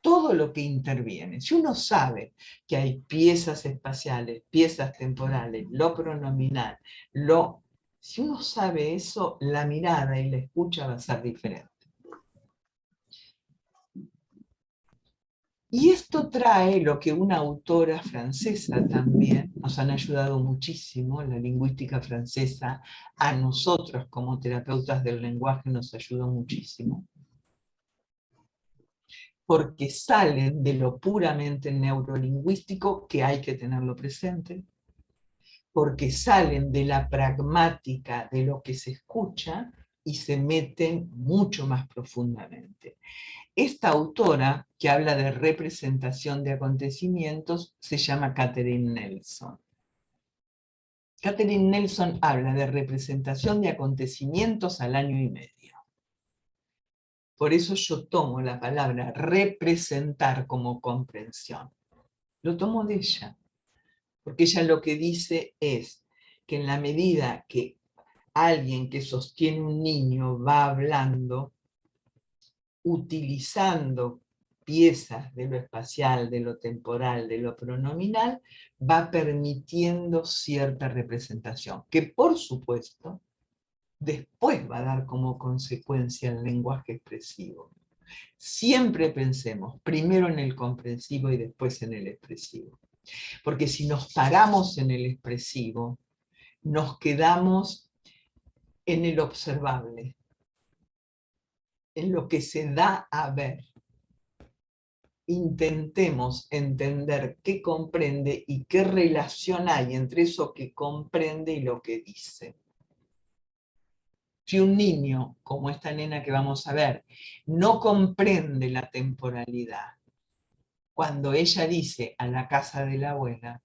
todo lo que interviene. Si uno sabe que hay piezas espaciales, piezas temporales, lo pronominal, si uno sabe eso, la mirada y la escucha va a ser diferente. Y esto trae lo que una autora francesa también, nos han ayudado muchísimo, la lingüística francesa, a nosotros como terapeutas del lenguaje nos ayudó muchísimo, porque salen de lo puramente neurolingüístico, que hay que tenerlo presente, porque salen de la pragmática de lo que se escucha y se meten mucho más profundamente. Esta autora, que habla de representación de acontecimientos, se llama Catherine Nelson. Catherine Nelson habla de representación de acontecimientos al año y medio. Por eso yo tomo la palabra representar como comprensión. Lo tomo de ella, porque ella lo que dice es que en la medida que alguien que sostiene un niño va hablando, utilizando piezas de lo espacial, de lo temporal, de lo pronominal, va permitiendo cierta representación, que por supuesto después va a dar como consecuencia el lenguaje expresivo. Siempre pensemos primero en el comprensivo y después en el expresivo. Porque si nos paramos en el expresivo, nos quedamos en el observable, en lo que se da a ver. Intentemos entender qué comprende y qué relación hay entre eso que comprende y lo que dice. Si un niño, como esta nena que vamos a ver, no comprende la temporalidad, cuando ella dice a la casa de la abuela,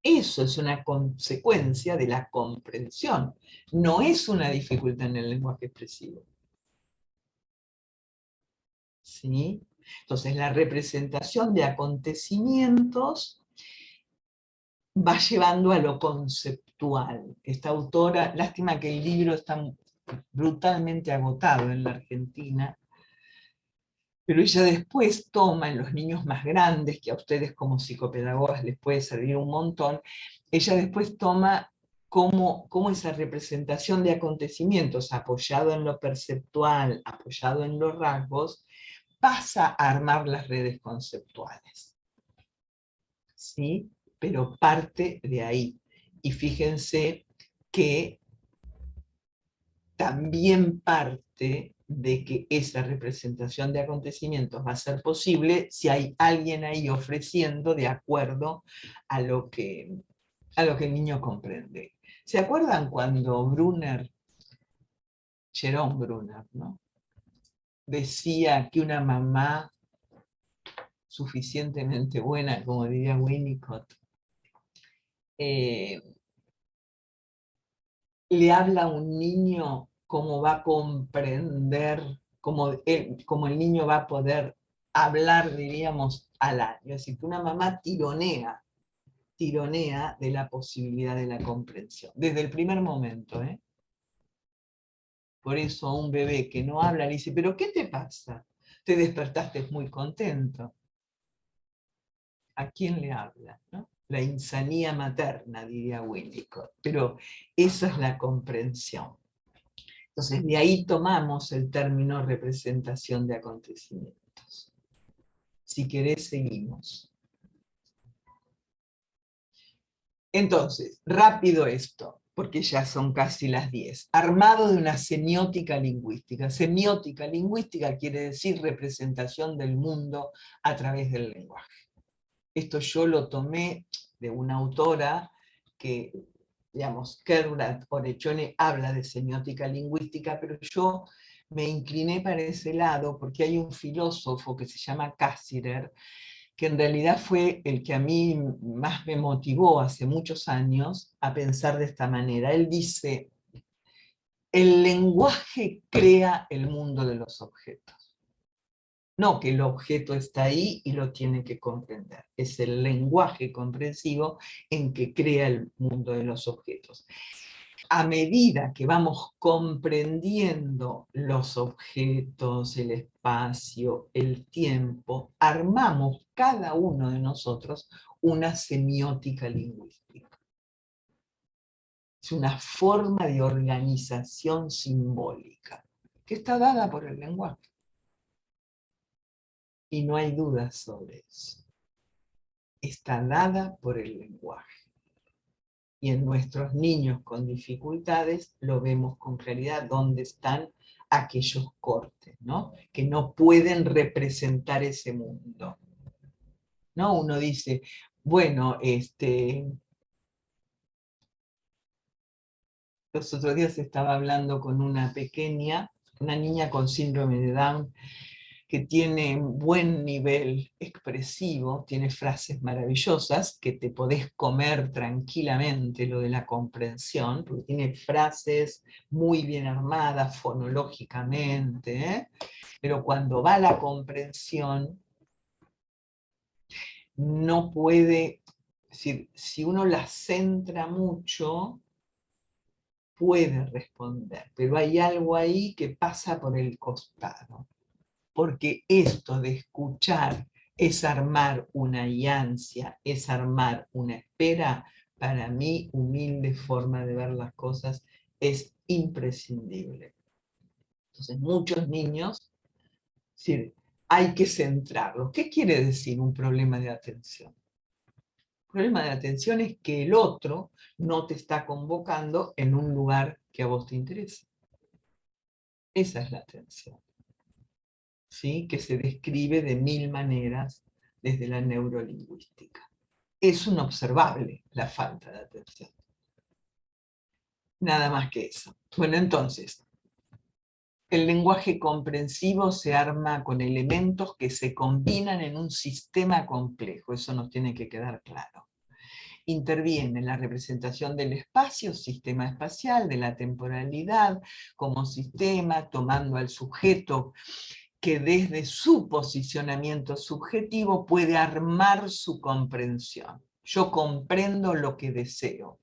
eso es una consecuencia de la comprensión, no es una dificultad en el lenguaje expresivo. ¿Sí? Entonces la representación de acontecimientos va llevando a lo conceptual. Esta autora, lástima que el libro está brutalmente agotado en la Argentina, pero ella después toma en los niños más grandes, que a ustedes como psicopedagogas les puede servir un montón, ella después toma cómo esa representación de acontecimientos apoyado en lo perceptual, apoyado en los rasgos, pasa a armar las redes conceptuales. ¿Sí? Pero parte de ahí. Y fíjense que también parte de que esa representación de acontecimientos va a ser posible si hay alguien ahí ofreciendo de acuerdo a lo que el niño comprende. ¿Se acuerdan cuando Brunner, Jerome Brunner, ¿no? decía que una mamá suficientemente buena, como diría Winnicott, le habla a un niño cómo va a comprender, cómo el niño va a poder hablar, diríamos, al año? Es decir, que una mamá tironea de la posibilidad de la comprensión, desde el primer momento. Por eso a un bebé que no habla le dice, ¿pero qué te pasa? Te despertaste muy contento. ¿A quién le habla? ¿No? La insanía materna, diría Winnicott. Pero esa es la comprensión. Entonces, de ahí tomamos el término representación de acontecimientos. Si querés, seguimos. Entonces, rápido esto, porque ya son casi las 10. Armado de una semiótica lingüística. Semiótica lingüística quiere decir representación del mundo a través del lenguaje. Esto yo lo tomé de una autora que, digamos, Kerouac Orechone habla de semiótica lingüística, pero yo me incliné para ese lado porque hay un filósofo que se llama Cassirer, que en realidad fue el que a mí más me motivó hace muchos años a pensar de esta manera. Él dice, el lenguaje crea el mundo de los objetos. No que el objeto está ahí y lo tiene que comprender. Es el lenguaje comprensivo en que crea el mundo de los objetos. A medida que vamos comprendiendo los objetos, el espacio, el tiempo, armamos cada uno de nosotros una semiótica lingüística. Es una forma de organización simbólica que está dada por el lenguaje. Y no hay dudas sobre eso. Está dada por el lenguaje. Y en nuestros niños con dificultades lo vemos con claridad dónde están aquellos cortes, ¿no? Que no pueden representar ese mundo. ¿No? Uno dice, bueno, los otros días estaba hablando con una niña con síndrome de Down, que tiene buen nivel expresivo, tiene frases maravillosas, que te podés comer tranquilamente lo de la comprensión, porque tiene frases muy bien armadas fonológicamente, ¿eh? Pero cuando va la comprensión, no puede, es decir, si uno la centra mucho, puede responder, pero hay algo ahí que pasa por el costado. Porque esto de escuchar es armar una ansia, es armar una espera, para mí, humilde forma de ver las cosas, es imprescindible. Entonces, muchos niños, es decir, hay que centrarlos. ¿Qué quiere decir un problema de atención? El problema de atención es que el otro no te está convocando en un lugar que a vos te interesa. Esa es la atención. ¿Sí? Que se describe de 1000 maneras desde la neurolingüística. Es un observable la falta de atención. Nada más que eso. Bueno, entonces, el lenguaje comprensivo se arma con elementos que se combinan en un sistema complejo, eso nos tiene que quedar claro. Interviene en la representación del espacio, sistema espacial, de la temporalidad como sistema, tomando al sujeto que desde su posicionamiento subjetivo puede armar su comprensión. Yo comprendo lo que deseo,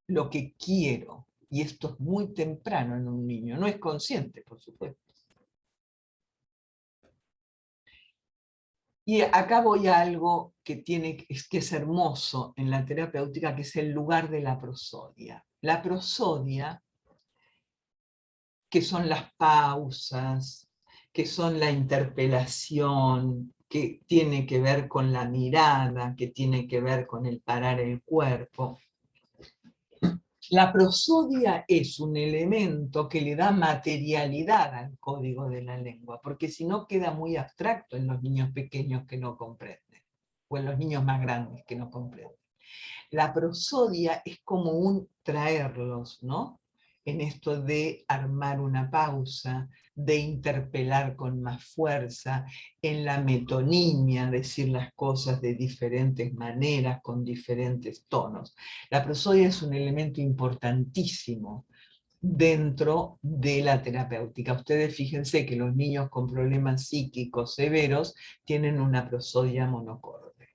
lo que quiero, y esto es muy temprano en un niño, no es consciente, por supuesto. Y acá voy a algo que es hermoso en la terapéutica, que es el lugar de la prosodia. La prosodia, que son las pausas, que son la interpelación, que tiene que ver con la mirada, que tiene que ver con el parar el cuerpo. La prosodia es un elemento que le da materialidad al código de la lengua, porque si no queda muy abstracto en los niños pequeños que no comprenden, o en los niños más grandes que no comprenden. La prosodia es como un traerlos, ¿no? En esto de armar una pausa, de interpelar con más fuerza, en la metonimia, decir las cosas de diferentes maneras, con diferentes tonos. La prosodia es un elemento importantísimo dentro de la terapéutica. Ustedes fíjense que los niños con problemas psíquicos severos tienen una prosodia monocorde.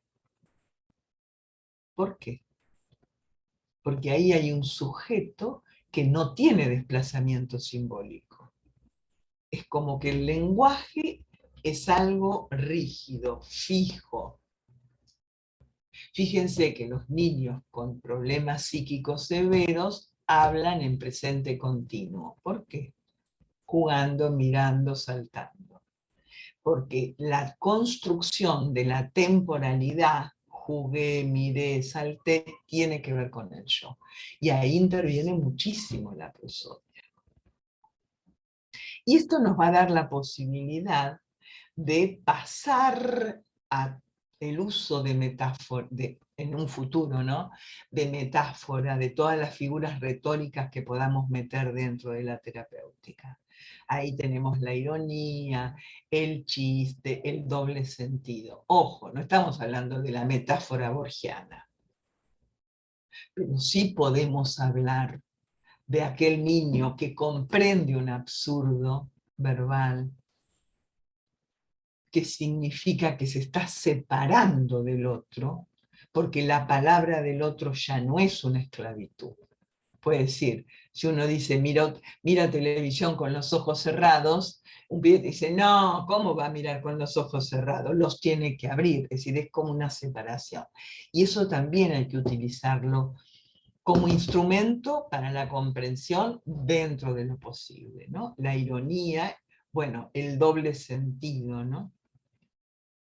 ¿Por qué? Porque ahí hay un sujeto que no tiene desplazamiento simbólico. Es como que el lenguaje es algo rígido, fijo. Fíjense que los niños con problemas psíquicos severos hablan en presente continuo. ¿Por qué? Jugando, mirando, saltando. Porque la construcción de la temporalidad, jugué, miré, salté, tiene que ver con el yo. Y ahí interviene muchísimo la prosodia. Y esto nos va a dar la posibilidad de pasar el uso de metáfora, en un futuro, ¿no? De metáfora, de todas las figuras retóricas que podamos meter dentro de la terapéutica. Ahí tenemos la ironía, el chiste, el doble sentido. Ojo, no estamos hablando de la metáfora borgiana, pero sí podemos hablar de aquel niño que comprende un absurdo verbal, que significa que se está separando del otro, porque la palabra del otro ya no es una esclavitud. Puede decir, si uno dice, mira televisión con los ojos cerrados, un pibe dice, no, ¿cómo va a mirar con los ojos cerrados? Los tiene que abrir, es decir, es como una separación. Y eso también hay que utilizarlo como instrumento para la comprensión dentro de lo posible, ¿no? La ironía, bueno, el doble sentido, ¿no?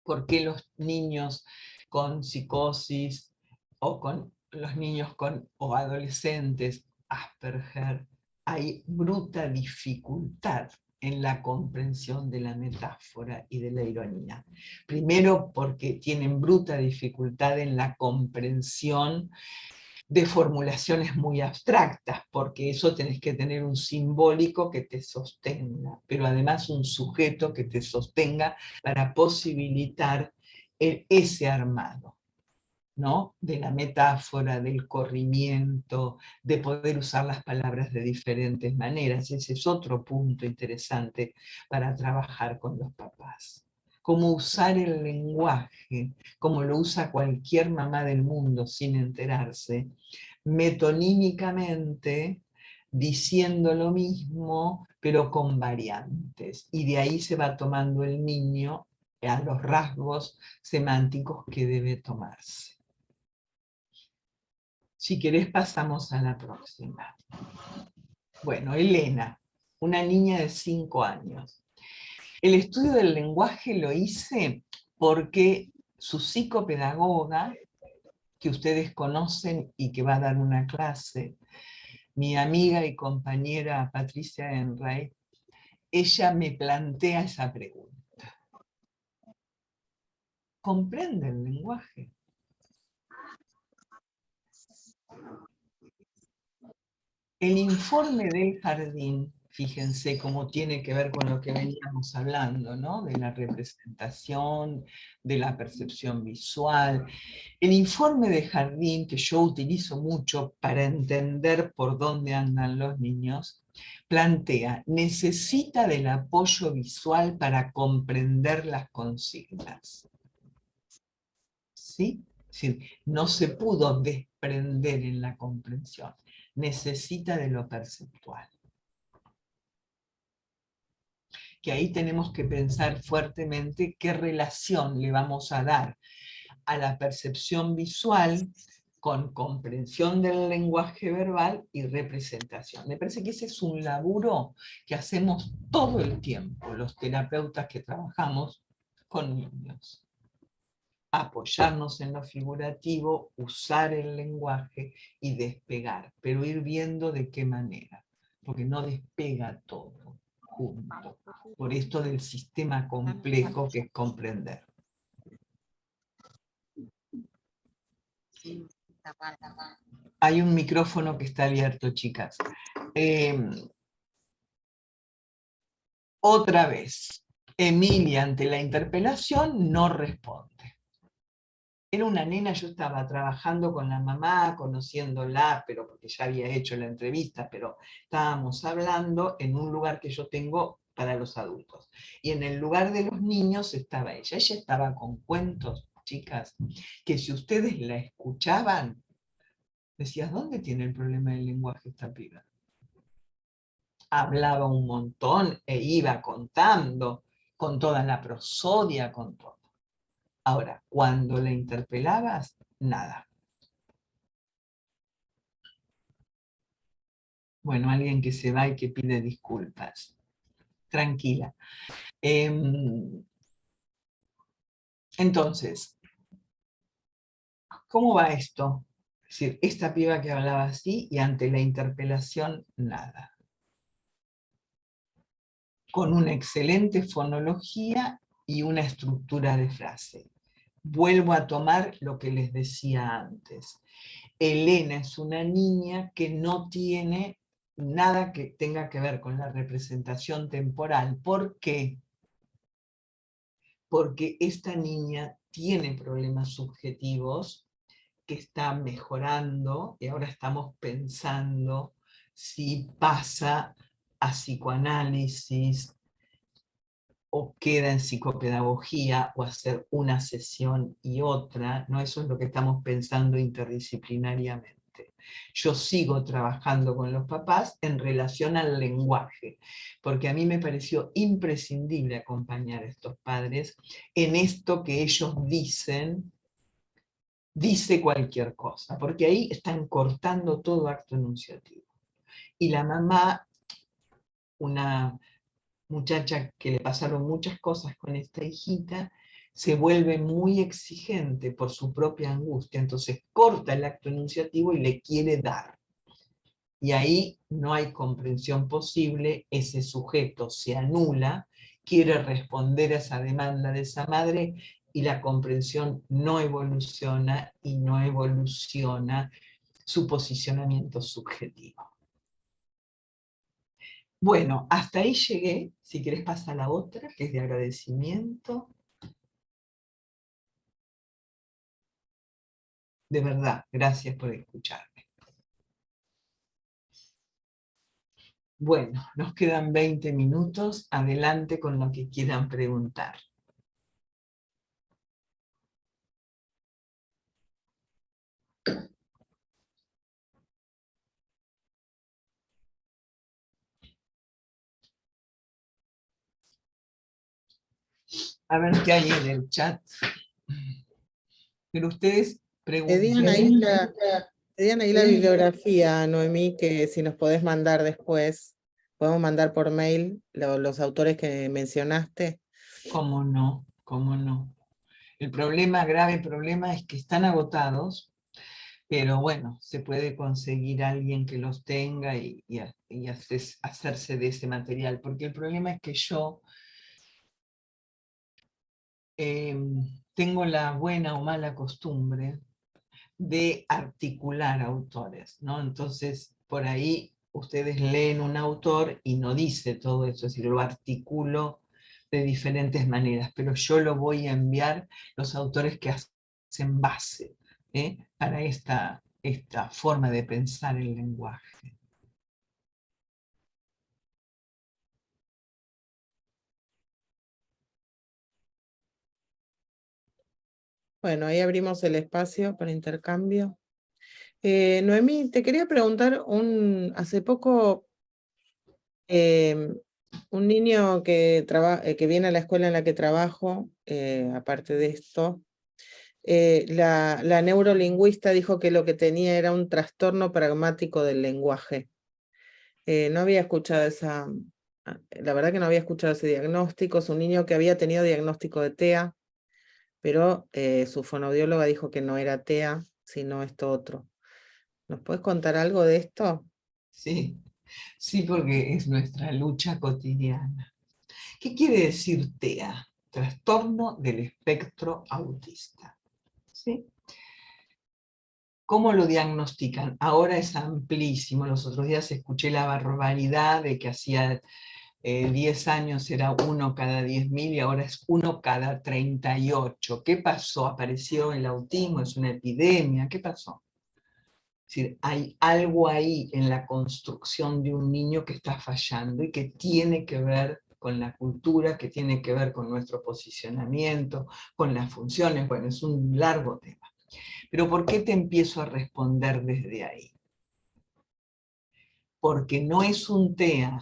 ¿Por qué los niños con psicosis o con los niños o adolescentes Asperger hay bruta dificultad en la comprensión de la metáfora y de la ironía? Primero porque tienen bruta dificultad en la comprensión de formulaciones muy abstractas, porque eso tenés que tener un simbólico que te sostenga, pero además un sujeto que te sostenga para posibilitar ese armado, ¿no? De la metáfora, del corrimiento, de poder usar las palabras de diferentes maneras. Ese es otro punto interesante para trabajar con los papás. Cómo usar el lenguaje, como lo usa cualquier mamá del mundo sin enterarse, metonímicamente, diciendo lo mismo, pero con variantes. Y de ahí se va tomando el niño a los rasgos semánticos que debe tomarse. Si querés pasamos a la próxima. Bueno, Elena, una niña de 5 años. El estudio del lenguaje lo hice porque su psicopedagoga, que ustedes conocen y que va a dar una clase, mi amiga y compañera Patricia Enright, ella me plantea esa pregunta. ¿Comprende el lenguaje? El informe del jardín, fíjense cómo tiene que ver con lo que veníamos hablando, ¿no? De la representación, de la percepción visual. El informe de jardín, que yo utilizo mucho para entender por dónde andan los niños, plantea, necesita del apoyo visual para comprender las consignas. ¿Sí? Es decir, no se pudo desprender en la comprensión. Necesita de lo perceptual. Que ahí tenemos que pensar fuertemente qué relación le vamos a dar a la percepción visual con comprensión del lenguaje verbal y representación. Me parece que ese es un laburo que hacemos todo el tiempo, los terapeutas que trabajamos con niños. Apoyarnos en lo figurativo, usar el lenguaje y despegar, pero ir viendo de qué manera, porque no despega todo junto, por esto del sistema complejo que es comprender. Hay un micrófono que está abierto, chicas. Otra vez, Emilia ante la interpelación no responde. Era una nena, yo estaba trabajando con la mamá, conociéndola, pero porque ya había hecho la entrevista, pero estábamos hablando en un lugar que yo tengo para los adultos. Y en el lugar de los niños estaba ella. Ella estaba con cuentos, chicas, que si ustedes la escuchaban, decías, ¿dónde tiene el problema del lenguaje esta piba? Hablaba un montón e iba contando, con toda la prosodia, con todo. Ahora, cuando la interpelabas, nada. Bueno, alguien que se va y que pide disculpas. Tranquila. Entonces, ¿cómo va esto? Es decir, esta piba que hablaba así y ante la interpelación, nada. Con una excelente fonología y una estructura de frase. vuelvo a tomar lo que les decía antes. Elena es una niña que no tiene nada que tenga que ver con la representación temporal. ¿Por qué? Porque esta niña tiene problemas subjetivos que está mejorando y ahora estamos pensando si pasa a psicoanálisis o queda en psicopedagogía o hacer una sesión y otra, ¿no? Eso es lo que estamos pensando interdisciplinariamente. Yo sigo trabajando con los papás en relación al lenguaje, porque a mí me pareció imprescindible acompañar a estos padres en esto que ellos dicen, dice cualquier cosa, porque ahí están cortando todo acto enunciativo. Y la mamá, una muchacha que le pasaron muchas cosas con esta hijita, se vuelve muy exigente por su propia angustia, entonces corta el acto enunciativo y le quiere dar. Y ahí no hay comprensión posible, ese sujeto se anula, quiere responder a esa demanda de esa madre y la comprensión no evoluciona y no evoluciona su posicionamiento subjetivo. Bueno, hasta ahí llegué. Si querés pasar a la otra, que es de agradecimiento. De verdad, gracias por escucharme. Bueno, nos quedan 20 minutos. Adelante con lo que quieran preguntar. A ver qué hay en el chat. Pero ustedes Pedían ahí pregunten. la bibliografía, Noemí, que si nos podés mandar después, podemos mandar por mail los autores que mencionaste. ¿Cómo no? ¿Cómo no? El problema, grave problema, es que están agotados, pero bueno, se puede conseguir alguien que los tenga y hacerse de ese material, porque el problema es que yo tengo la buena o mala costumbre de articular autores, ¿no? Entonces, por ahí ustedes leen un autor y no dice todo eso, es decir, lo articulo de diferentes maneras, pero yo lo voy a enviar los autores que hacen base para esta forma de pensar el lenguaje. Bueno, ahí abrimos el espacio para intercambio. Noemí, te quería preguntar, hace poco un niño que viene a la escuela en la que trabajo, aparte de esto, la neurolingüista dijo que lo que tenía era un trastorno pragmático del lenguaje. No había escuchado la verdad que no había escuchado ese diagnóstico. Es un niño que había tenido diagnóstico de TEA, pero su fonoaudióloga dijo que no era TEA, sino esto otro. ¿Nos puedes contar algo de esto? Sí, sí, porque es nuestra lucha cotidiana. ¿Qué quiere decir TEA? Trastorno del espectro autista. ¿Sí? ¿Cómo lo diagnostican? Ahora es amplísimo. Los otros días escuché la barbaridad de que hacía 10 años era 1 cada 10.000 y ahora es 1 cada 38. ¿Qué pasó? ¿Apareció el autismo? ¿Es una epidemia? ¿Qué pasó? Es decir, hay algo ahí en la construcción de un niño que está fallando y que tiene que ver con la cultura, que tiene que ver con nuestro posicionamiento, con las funciones. Bueno, es un largo tema. Pero ¿por qué te empiezo a responder desde ahí? Porque no es un TEA,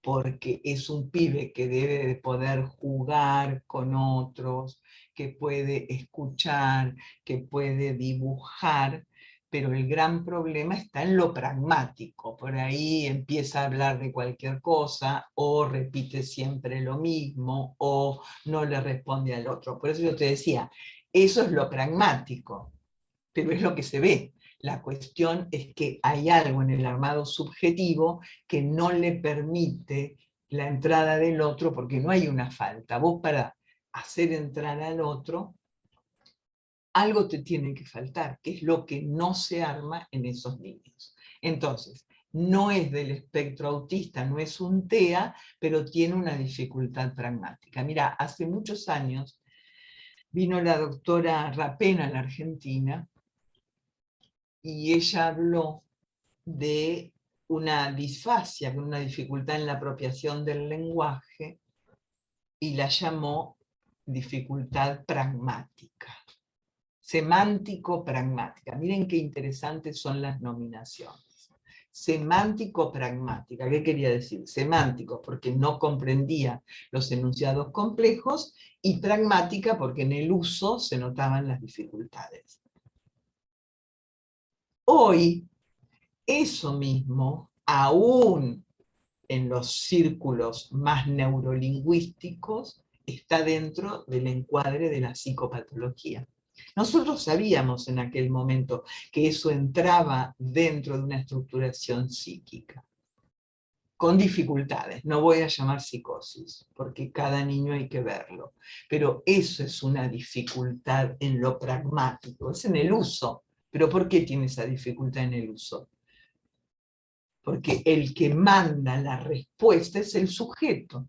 porque es un pibe que debe de poder jugar con otros, que puede escuchar, que puede dibujar, pero el gran problema está en lo pragmático. Por ahí empieza a hablar de cualquier cosa, o repite siempre lo mismo, o no le responde al otro. Por eso yo te decía, eso es lo pragmático, pero es lo que se ve. La cuestión es que hay algo en el armado subjetivo que no le permite la entrada del otro porque no hay una falta. Vos para hacer entrar al otro algo te tiene que faltar, que es lo que no se arma en esos niños. Entonces, no es del espectro autista, no es un TEA, pero tiene una dificultad pragmática. Mira, hace muchos años vino la doctora Rapena a la Argentina y ella habló de una disfasia, una dificultad en la apropiación del lenguaje, y la llamó dificultad pragmática. Semántico-pragmática. Miren qué interesantes son las nominaciones. Semántico-pragmática. ¿Qué quería decir? Semántico, porque no comprendía los enunciados complejos, y pragmática, porque en el uso se notaban las dificultades. Hoy, eso mismo, aún en los círculos más neurolingüísticos, está dentro del encuadre de la psicopatología. Nosotros sabíamos en aquel momento que eso entraba dentro de una estructuración psíquica, con dificultades. No voy a llamar psicosis, porque cada niño hay que verlo, pero eso es una dificultad en lo pragmático, es en el uso. ¿Pero por qué tiene esa dificultad en el uso? Porque el que manda la respuesta es el sujeto.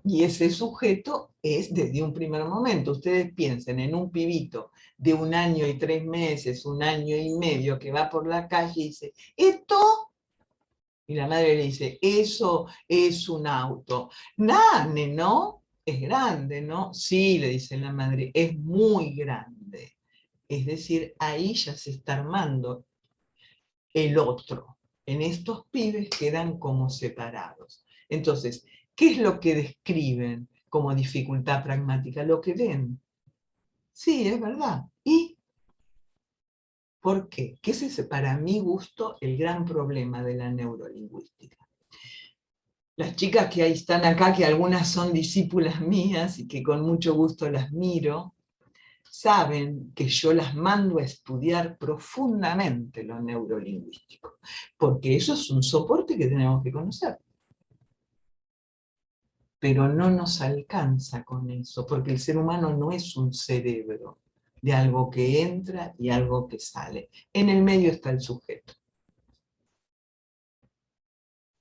Y ese sujeto es desde un primer momento. Ustedes piensen en un pibito de 1 año y 3 meses, 1 año y medio, que va por la calle y dice, ¿esto? Y la madre le dice, eso es un auto. Nane, ¿no? Es grande, ¿no? Sí, le dice la madre, es muy grande. Es decir, ahí ya se está armando el otro. En estos pibes quedan como separados. Entonces, ¿qué es lo que describen como dificultad pragmática? Lo que ven. Sí, es verdad. ¿Y por qué? Que ese es, para mi gusto, el gran problema de la neurolingüística. Las chicas que ahí están acá, que algunas son discípulas mías y que con mucho gusto las miro, saben que yo las mando a estudiar profundamente lo neurolingüístico, porque eso es un soporte que tenemos que conocer. Pero no nos alcanza con eso, porque el ser humano no es un cerebro de algo que entra y algo que sale. En el medio está el sujeto.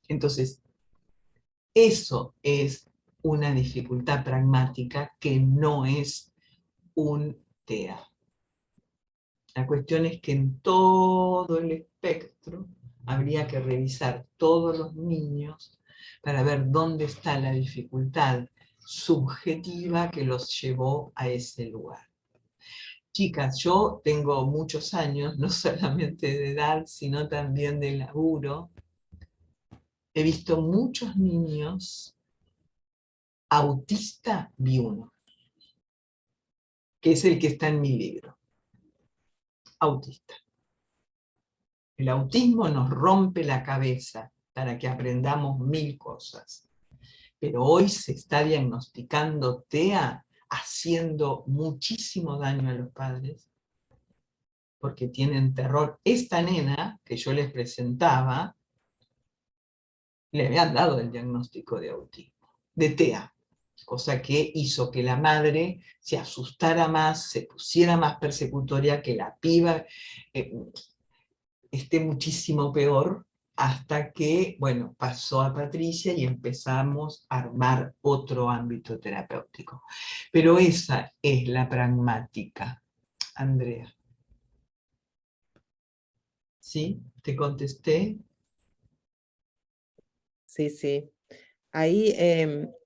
Entonces, eso es una dificultad pragmática que no es un TEA. La cuestión es que en todo el espectro habría que revisar todos los niños para ver dónde está la dificultad subjetiva que los llevó a ese lugar. Chicas, yo tengo muchos años, no solamente de edad, sino también de laburo. He visto muchos niños autista, vi uno, que es el que está en mi libro. Autista. El autismo nos rompe la cabeza para que aprendamos 1000 cosas. Pero hoy se está diagnosticando TEA haciendo muchísimo daño a los padres, porque tienen terror. Esta nena que yo les presentaba, le habían dado el diagnóstico de autismo, de TEA, cosa que hizo que la madre se asustara más, se pusiera más persecutoria, que la piba esté muchísimo peor, hasta que, bueno, pasó a Patricia y empezamos a armar otro ámbito terapéutico. Pero esa es la pragmática, Andrea. ¿Sí? ¿Te contesté? Sí, sí. Ahí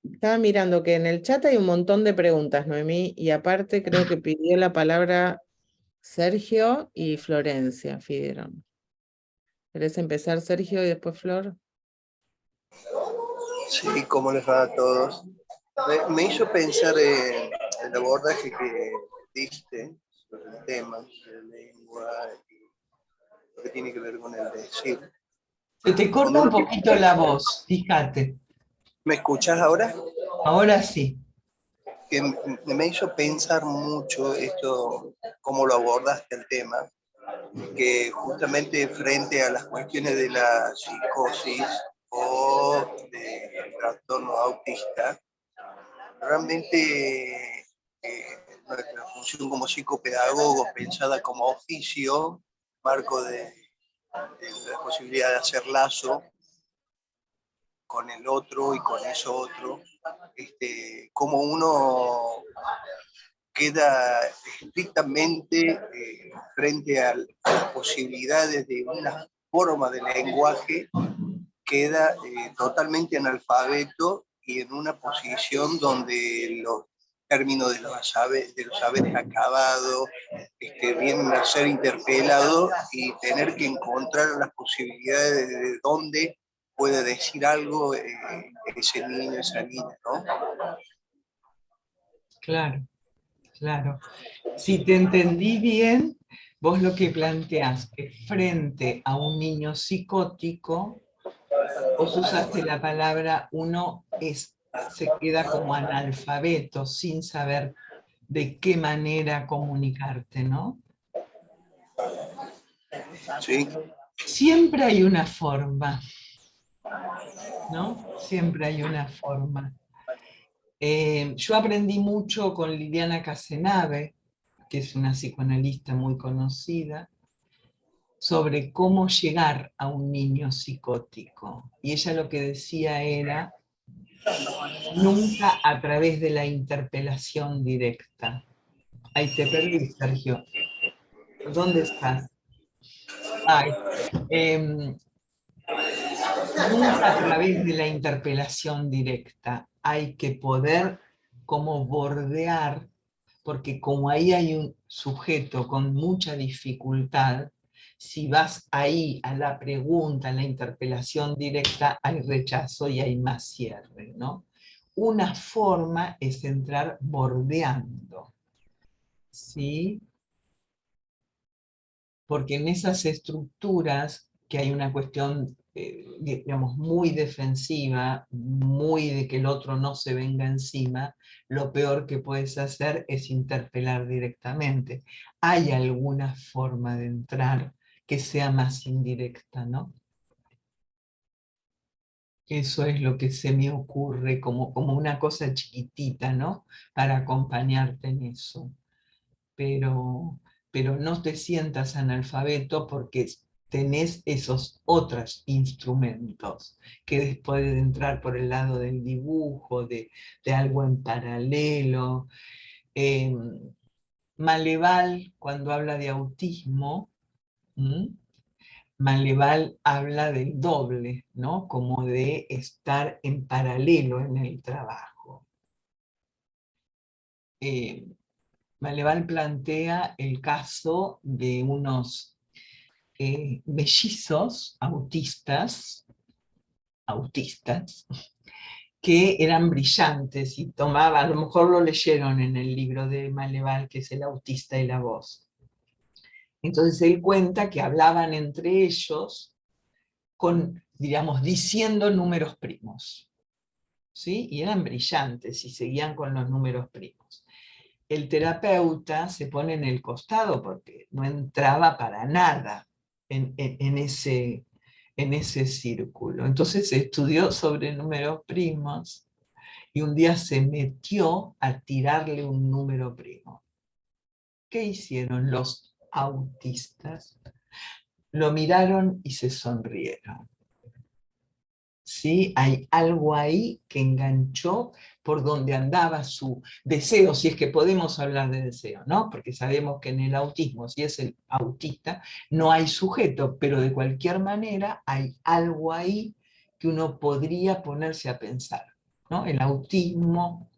estaba mirando que en el chat hay un montón de preguntas, Noemí, y aparte creo que pidió la palabra Sergio y Florencia, pidieron. ¿Querés empezar, Sergio, y después Flor? Sí, ¿cómo les va a todos? Me hizo pensar en el abordaje que diste sobre el tema de la lengua y lo que tiene que ver con el decir. Se te corta un poquito la voz, fíjate. ¿Me escuchas ahora? Ahora sí. Que me hizo pensar mucho esto, cómo lo abordaste el tema, que justamente frente a las cuestiones de la psicosis o del trastorno autista, realmente nuestra función como psicopedagogos pensada como oficio, marco de la posibilidad de hacer lazo con el otro y con eso otro, como uno queda estrictamente frente a las posibilidades de una forma de lenguaje, queda totalmente analfabeto y en una posición donde los términos de los saberes acabados vienen a ser interpelados y tener que encontrar las posibilidades de dónde puede decir algo ese niño, esa niña, ¿no? Claro, claro. Si te entendí bien, vos lo que planteás es frente a un niño psicótico, vos usaste la palabra uno se queda como analfabeto sin saber de qué manera comunicarte, ¿no? Sí. Siempre hay una forma, ¿no? Siempre hay una forma. Yo aprendí mucho con Liliana Casenave, que es una psicoanalista muy conocida, sobre cómo llegar a un niño psicótico. Y ella lo que decía era, nunca a través de la interpelación directa. Ahí te perdí, Sergio. ¿Dónde estás? Ay, nunca a través de la interpelación directa. Hay que poder como bordear, porque como ahí hay un sujeto con mucha dificultad, si vas ahí a la pregunta, a la interpelación directa, hay rechazo y hay más cierre, ¿no? Una forma es entrar bordeando, ¿sí? Porque en esas estructuras que hay una cuestión, digamos, muy defensiva, muy de que el otro no se venga encima, lo peor que puedes hacer es interpelar directamente. ¿Hay alguna forma de entrar que sea más indirecta, no? Eso es lo que se me ocurre como una cosa chiquitita, ¿no? Para acompañarte en eso. Pero no te sientas analfabeto porque tenés esos otros instrumentos que pueden entrar por el lado del dibujo, de algo en paralelo. Maleval, cuando habla de autismo, Maleval habla del doble, ¿no? Como de estar en paralelo en el trabajo. Maleval plantea el caso de unos mellizos autistas, que eran brillantes y tomaban, a lo mejor lo leyeron en el libro de Maleval, que es El autista y la voz. Entonces él cuenta que hablaban entre ellos con, digamos, diciendo números primos, ¿sí? Y eran brillantes y seguían con los números primos. El terapeuta se pone en el costado porque no entraba para nada en ese círculo. Entonces estudió sobre números primos y un día se metió a tirarle un número primo. ¿Qué hicieron los autistas? Lo miraron y se sonrieron. ¿Sí? Hay algo ahí que enganchó por donde andaba su deseo, si es que podemos hablar de deseo, ¿no? Porque sabemos que en el autismo, si es el autista, no hay sujeto, pero de cualquier manera hay algo ahí que uno podría ponerse a pensar, ¿no? El autismo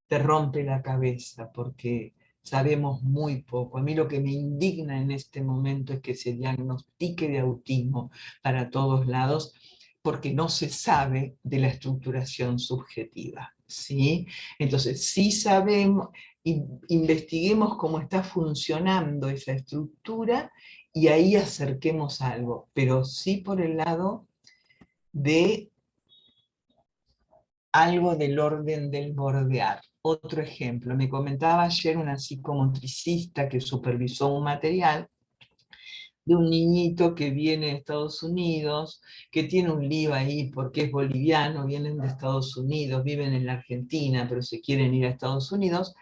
te rompe la cabeza porque sabemos muy poco. A mí lo que me indigna en este momento es que se diagnostique de autismo para todos lados porque no se sabe de la estructuración subjetiva, ¿sí? Entonces, sí sabemos, investiguemos cómo está funcionando esa estructura y ahí acerquemos algo, pero sí por el lado de algo del orden del bordear. Otro ejemplo, me comentaba ayer una psicomotricista que supervisó un material de un niñito que viene de Estados Unidos, que tiene un lío ahí porque es boliviano, vienen de Estados Unidos, viven en la Argentina, pero se quieren ir a Estados Unidos,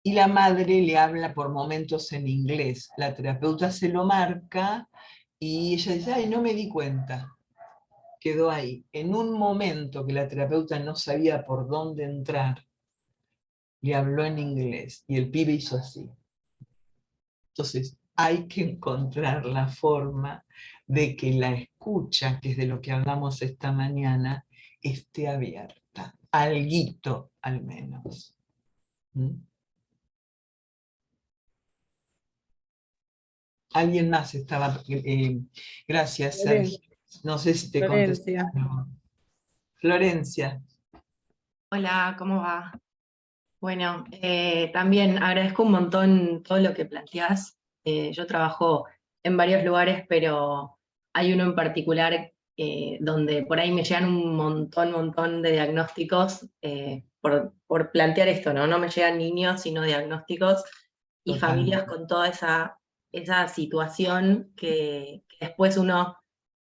y la madre le habla por momentos en inglés. La terapeuta se lo marca y ella dice, ay, no me di cuenta. Quedó ahí. En un momento que la terapeuta no sabía por dónde entrar, le habló en inglés y el pibe hizo así. Entonces, hay que encontrar la forma de que la escucha, que es de lo que hablamos esta mañana, esté abierta. Alguito, al menos. ¿Mm? Alguien más estaba... gracias, Sergio. No sé si te Florencia. contestaron. Florencia. Hola, ¿cómo va? Bueno, también agradezco un montón todo lo que planteás. Yo trabajo en varios lugares, pero hay uno en particular donde por ahí me llegan un montón de diagnósticos por plantear esto, ¿no? No me llegan niños, sino diagnósticos y Total. familias con toda esa situación que después uno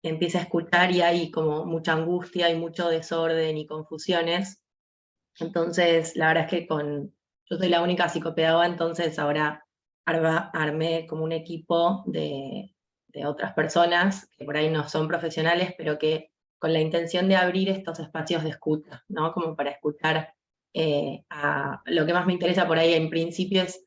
empieza a escuchar y hay como mucha angustia y mucho desorden y confusiones. Entonces, la verdad es que yo soy la única psicopedagoga, entonces ahora armé como un equipo de otras personas que por ahí no son profesionales, pero que con la intención de abrir estos espacios de escucha, ¿no? Como para escuchar lo que más me interesa por ahí en principio es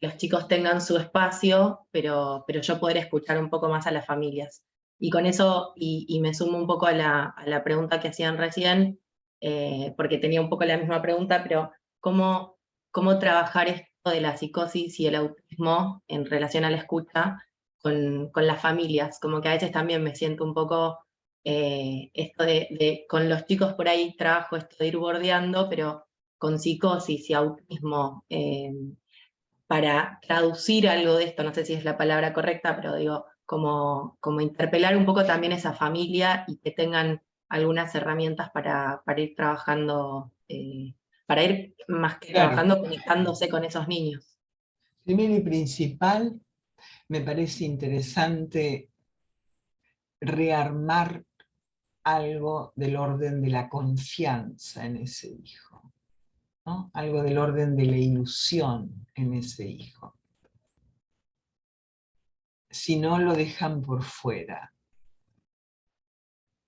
que los chicos tengan su espacio, pero yo poder escuchar un poco más a las familias. Y con eso, y me sumo un poco a la pregunta que hacían recién, porque tenía un poco la misma pregunta, pero ¿cómo trabajar esto de la psicosis y el autismo en relación a la escucha con las familias? Como que a veces también me siento un poco esto con los chicos por ahí trabajo esto de ir bordeando, pero con psicosis y autismo, para traducir algo de esto, no sé si es la palabra correcta, pero digo, como interpelar un poco también esa familia y que tengan algunas herramientas para ir trabajando, para ir más que Claro. trabajando, conectándose con esos niños. Primero y principal, me parece interesante rearmar algo del orden de la confianza en ese hijo, ¿no? Algo del orden de la ilusión en ese hijo. Si no, lo dejan por fuera.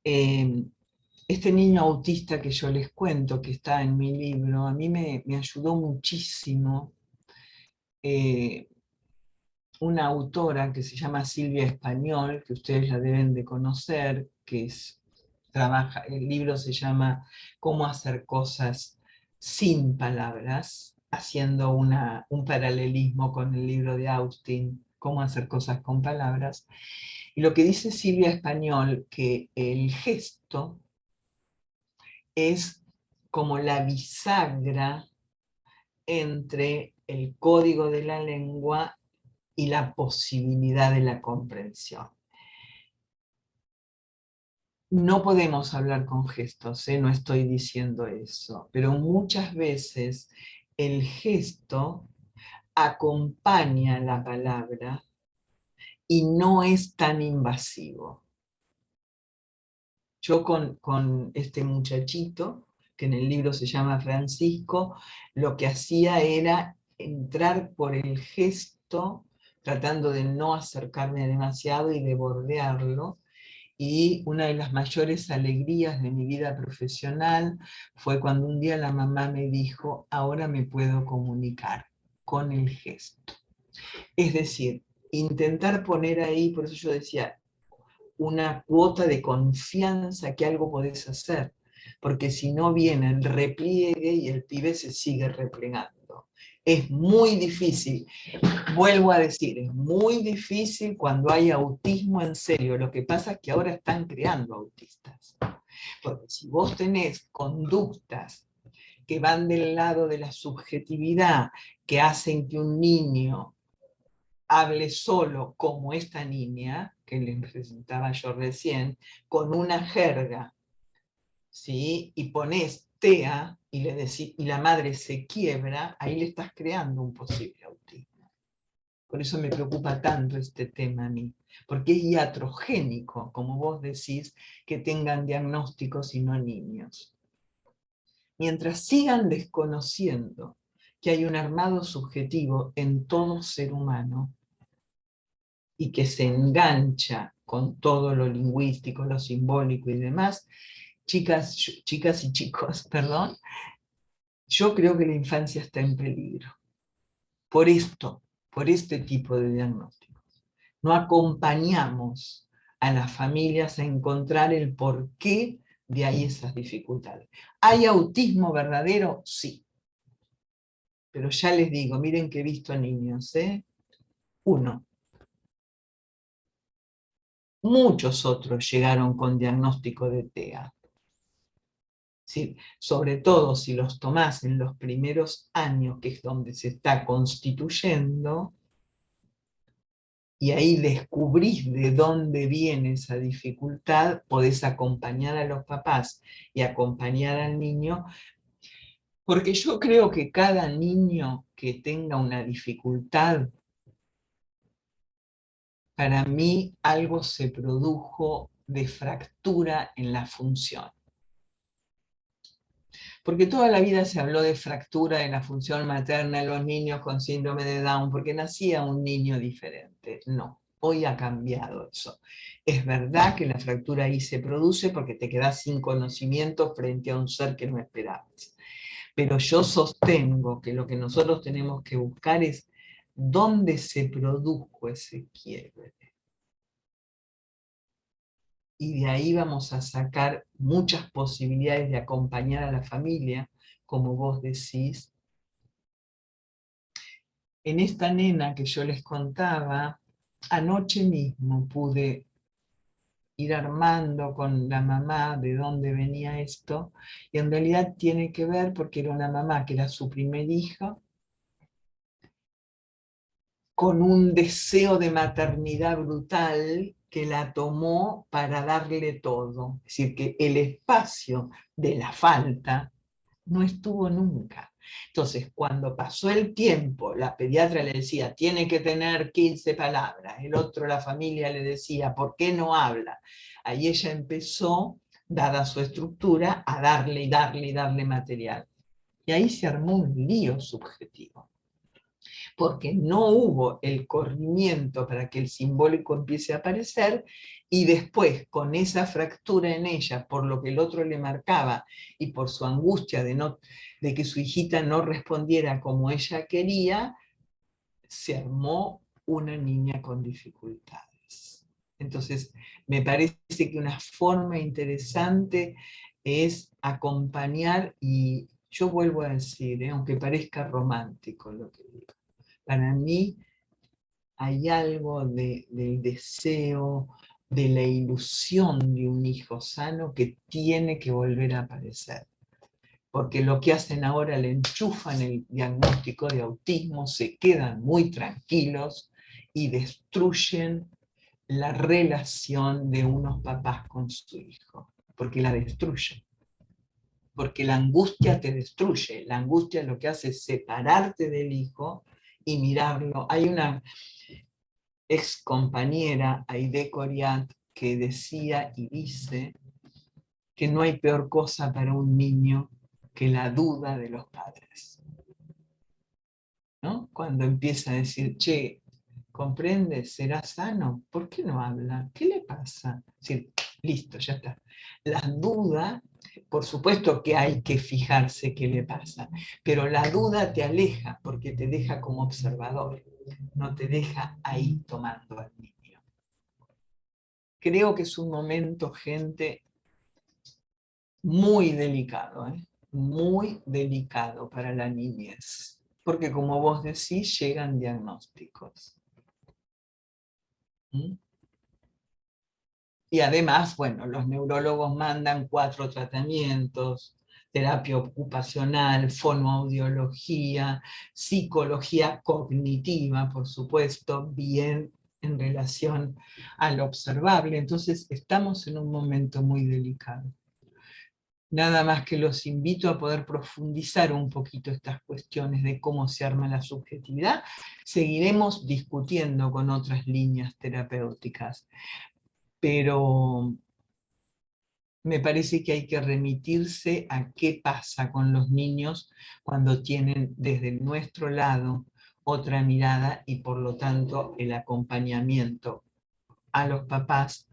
Este niño autista que yo les cuento, que está en mi libro, a mí me ayudó muchísimo una autora que se llama Silvia Español, que ustedes la deben de conocer, que trabaja, el libro se llama Cómo hacer cosas sin palabras, haciendo un paralelismo con el libro de Austin, Cómo hacer cosas con palabras. Y lo que dice Silvia Español, que el gesto es como la bisagra entre el código de la lengua y la posibilidad de la comprensión. No podemos hablar con gestos, no estoy diciendo eso, pero muchas veces el gesto acompaña la palabra y no es tan invasivo. Yo con este muchachito, que en el libro se llama Francisco, lo que hacía era entrar por el gesto, tratando de no acercarme demasiado y de bordearlo, y una de las mayores alegrías de mi vida profesional fue cuando un día la mamá me dijo, ahora me puedo comunicar con el gesto. Es decir, intentar poner ahí, por eso yo decía, una cuota de confianza que algo podés hacer, porque si no viene el repliegue y el pibe se sigue replegando. Es muy difícil, vuelvo a decir, es muy difícil cuando hay autismo en serio. Lo que pasa es que ahora están creando autistas. Porque si vos tenés conductas que van del lado de la subjetividad, que hacen que un niño hable solo como esta niña, que les presentaba yo recién, con una jerga, ¿sí? Y pones TEA y, y la madre se quiebra, ahí le estás creando un posible autismo. Por eso me preocupa tanto este tema a mí, porque es iatrogénico, como vos decís, que tengan diagnósticos y no niños. Mientras sigan desconociendo que hay un armado subjetivo en todo ser humano y que se engancha con todo lo lingüístico, lo simbólico y demás, chicas y chicos, perdón, yo creo que la infancia está en peligro. Por esto, por este tipo de diagnósticos. No acompañamos a las familias a encontrar el porqué de ahí esas dificultades. ¿Hay autismo verdadero? Sí. Pero ya les digo, miren que he visto a niños, ¿eh? Uno. Muchos otros llegaron con diagnóstico de TEA. ¿Sí? Sobre todo si los tomás en los primeros años, que es donde se está constituyendo, y ahí descubrís de dónde viene esa dificultad, podés acompañar a los papás y acompañar al niño, porque yo creo que cada niño que tenga una dificultad, para mí algo se produjo de fractura en la función. Porque toda la vida se habló de fractura en la función materna en los niños con síndrome de Down, porque nacía un niño diferente. No, hoy ha cambiado eso. Es verdad que la fractura ahí se produce porque te quedas sin conocimiento frente a un ser que no esperabas. Pero yo sostengo que lo que nosotros tenemos que buscar es dónde se produjo ese quiebre. Y de ahí vamos a sacar muchas posibilidades de acompañar a la familia, como vos decís. En esta nena que yo les contaba, anoche mismo pude ir armando con la mamá de dónde venía esto, y en realidad tiene que ver porque era una mamá que era su primer hija, con un deseo de maternidad brutal que la tomó para darle todo. Es decir, que el espacio de la falta no estuvo nunca. Entonces, cuando pasó el tiempo, la pediatra le decía, tiene que tener 15 palabras, el otro, la familia, le decía, ¿por qué no habla? Ahí ella empezó, dada su estructura, a darle y darle y darle material. Y ahí se armó un lío subjetivo, porque no hubo el corrimiento para que el simbólico empiece a aparecer, y después, con esa fractura en ella, por lo que el otro le marcaba, y por su angustia de que su hijita no respondiera como ella quería, se armó una niña con dificultades. Entonces, me parece que una forma interesante es acompañar, y yo vuelvo a decir, aunque parezca romántico lo que digo, para mí hay algo del deseo, de la ilusión de un hijo sano que tiene que volver a aparecer. Porque lo que hacen ahora, le enchufan el diagnóstico de autismo, se quedan muy tranquilos y destruyen la relación de unos papás con su hijo, porque la destruyen. Porque la angustia te destruye, la angustia lo que hace es separarte del hijo y mirarlo. Hay una ex compañera, Aide Coriat, que decía y dice que no hay peor cosa para un niño que la duda de los padres. ¿No? Cuando empieza a decir, che, ¿comprendes? ¿Será sano? ¿Por qué no habla? ¿Qué le pasa? Es decir, listo, ya está. La duda, por supuesto que hay que fijarse qué le pasa, pero la duda te aleja porque te deja como observador, no te deja ahí tomando al niño. Creo que es un momento, gente, muy delicado, muy delicado para la niñez, porque como vos decís, llegan diagnósticos. Y además, bueno, los neurólogos mandan 4 tratamientos: terapia ocupacional, fonoaudiología, psicología cognitiva, por supuesto, bien en relación al observable. Entonces, estamos en un momento muy delicado. Nada más que los invito a poder profundizar un poquito estas cuestiones de cómo se arma la subjetividad. Seguiremos discutiendo con otras líneas terapéuticas, pero Me parece que hay que remitirse a qué pasa con los niños cuando tienen desde nuestro lado otra mirada y por lo tanto el acompañamiento a los papás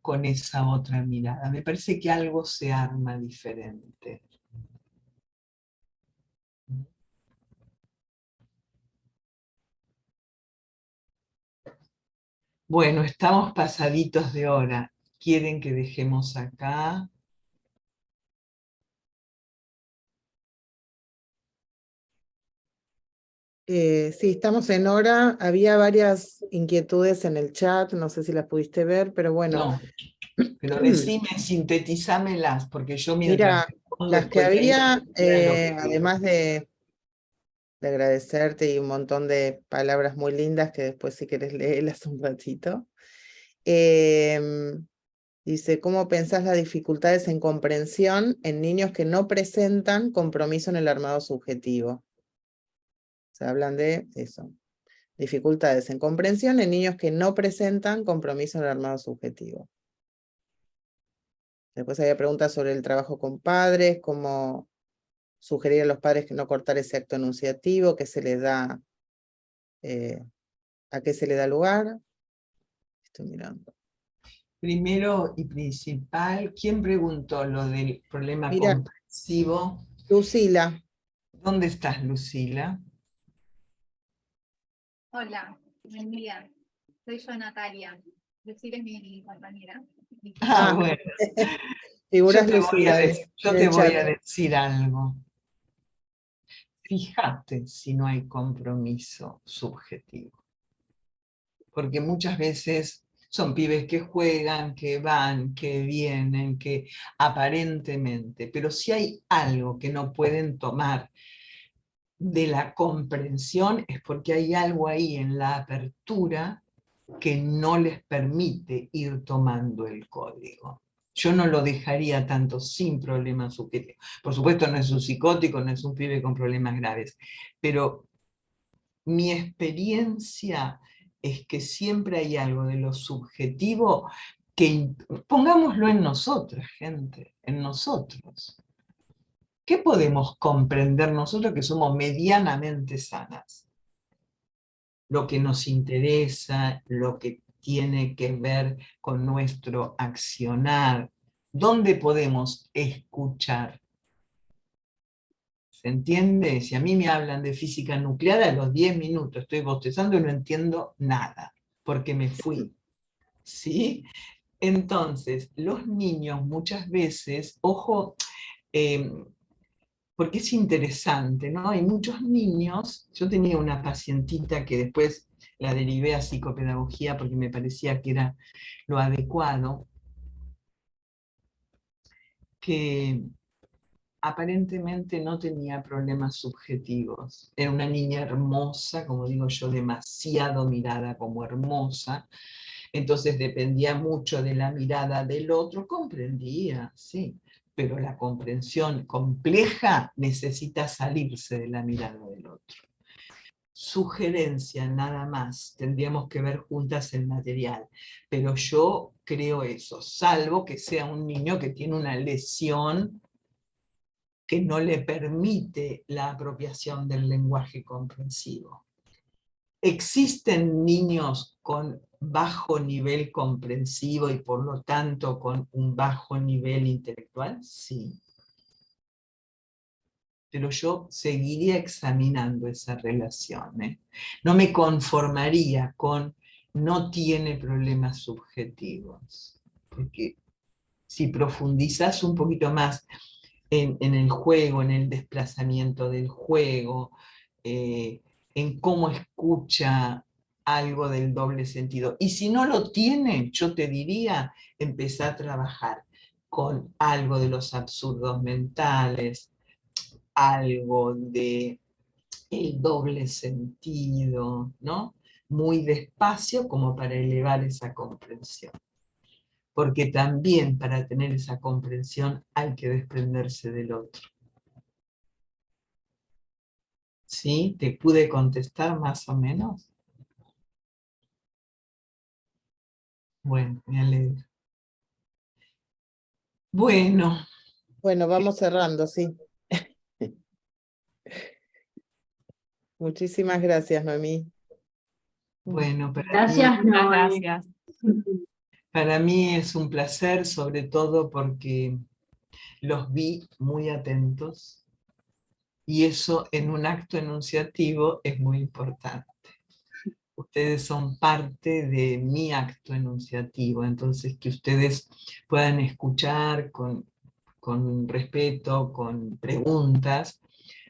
con esa otra mirada. Me parece que algo se arma diferente. Bueno, estamos pasaditos de hora. ¿Quieren que dejemos acá? Sí, estamos en hora. Había varias inquietudes en el chat, no sé si las pudiste ver, pero bueno. No, pero decime, sintetizámelas, porque yo mientras Mira, respondo las que después de ahí, había, era lo que digo. además de agradecerte y un montón de palabras muy lindas que después si querés leerlas un ratito. Dice, ¿cómo pensás las dificultades en comprensión en niños que no presentan compromiso en el armado subjetivo? Se hablan de eso. Dificultades en comprensión en niños que no presentan compromiso en el armado subjetivo. Después había preguntas sobre el trabajo con padres, cómo sugerir a los padres que no cortar ese acto enunciativo, que se les da, a qué se le da lugar. Estoy mirando. Primero y principal, ¿quién preguntó lo del problema Mira, comprensivo? Lucila. ¿Dónde estás, Lucila? Hola, buen día. Soy yo, Natalia. Lucila es mi compañera. Ah, Ah, bueno. figuras Lucila Yo en te el voy chat. a decir algo. Fíjate si no hay compromiso subjetivo. Porque muchas veces son pibes que juegan, que van, que vienen, que aparentemente, pero si hay algo que no pueden tomar de la comprensión es porque hay algo ahí en la apertura que no les permite ir tomando el código. Yo no lo dejaría tanto sin problemas subjetivos. Por supuesto no es un psicótico, no es un pibe con problemas graves, pero mi experiencia es que siempre hay algo de lo subjetivo que, pongámoslo en nosotras, gente, en nosotros. ¿Qué podemos comprender nosotros que somos medianamente sanas? Lo que nos interesa, lo que tiene que ver con nuestro accionar, ¿dónde podemos escuchar? ¿Se entiende? Si a mí me hablan de física nuclear, a los 10 minutos estoy bostezando y no entiendo nada, porque me fui. ¿Sí? Entonces, los niños muchas veces, ojo, porque es interesante, ¿no? Hay muchos niños, yo tenía una pacientita que después la derivé a psicopedagogía porque me parecía que era lo adecuado, que aparentemente no tenía problemas subjetivos. Era una niña hermosa, como digo yo, demasiado mirada como hermosa, entonces dependía mucho de la mirada del otro, comprendía, sí, pero la comprensión compleja necesita salirse de la mirada del otro. Sugerencia nada más, tendríamos que ver juntas el material, pero yo creo eso, salvo que sea un niño que tiene una lesión que no le permite la apropiación del lenguaje comprensivo. ¿Existen niños con bajo nivel comprensivo y por lo tanto con un bajo nivel intelectual? Sí. Pero yo seguiría examinando esa relación. No me conformaría con no tiene problemas subjetivos. Porque si profundizas un poquito más en el juego, en el desplazamiento del juego, en cómo escucha algo del doble sentido. Y si no lo tiene, yo te diría, empezar a trabajar con algo de los absurdos mentales, algo de el doble sentido, ¿no? Muy despacio como para elevar esa comprensión. Porque también para tener esa comprensión hay que desprenderse del otro. ¿Sí? ¿Te pude contestar más o menos? Bueno, me alegro. Bueno, Bueno, vamos cerrando, sí. Muchísimas gracias, Noemí. bueno, Gracias, Muchas Noé. gracias. para mí es un placer, sobre todo porque los vi muy atentos y eso en un acto enunciativo es muy importante. Ustedes son parte de mi acto enunciativo, entonces que ustedes puedan escuchar con respeto, con preguntas,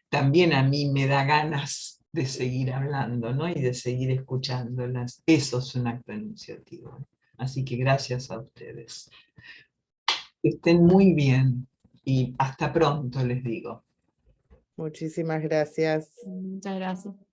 también a mí me da ganas de seguir hablando, ¿no? Y de seguir escuchándolas. Eso es un acto enunciativo. Así que gracias a ustedes. Que estén muy bien y hasta pronto, les digo. Muchísimas gracias. Muchas gracias.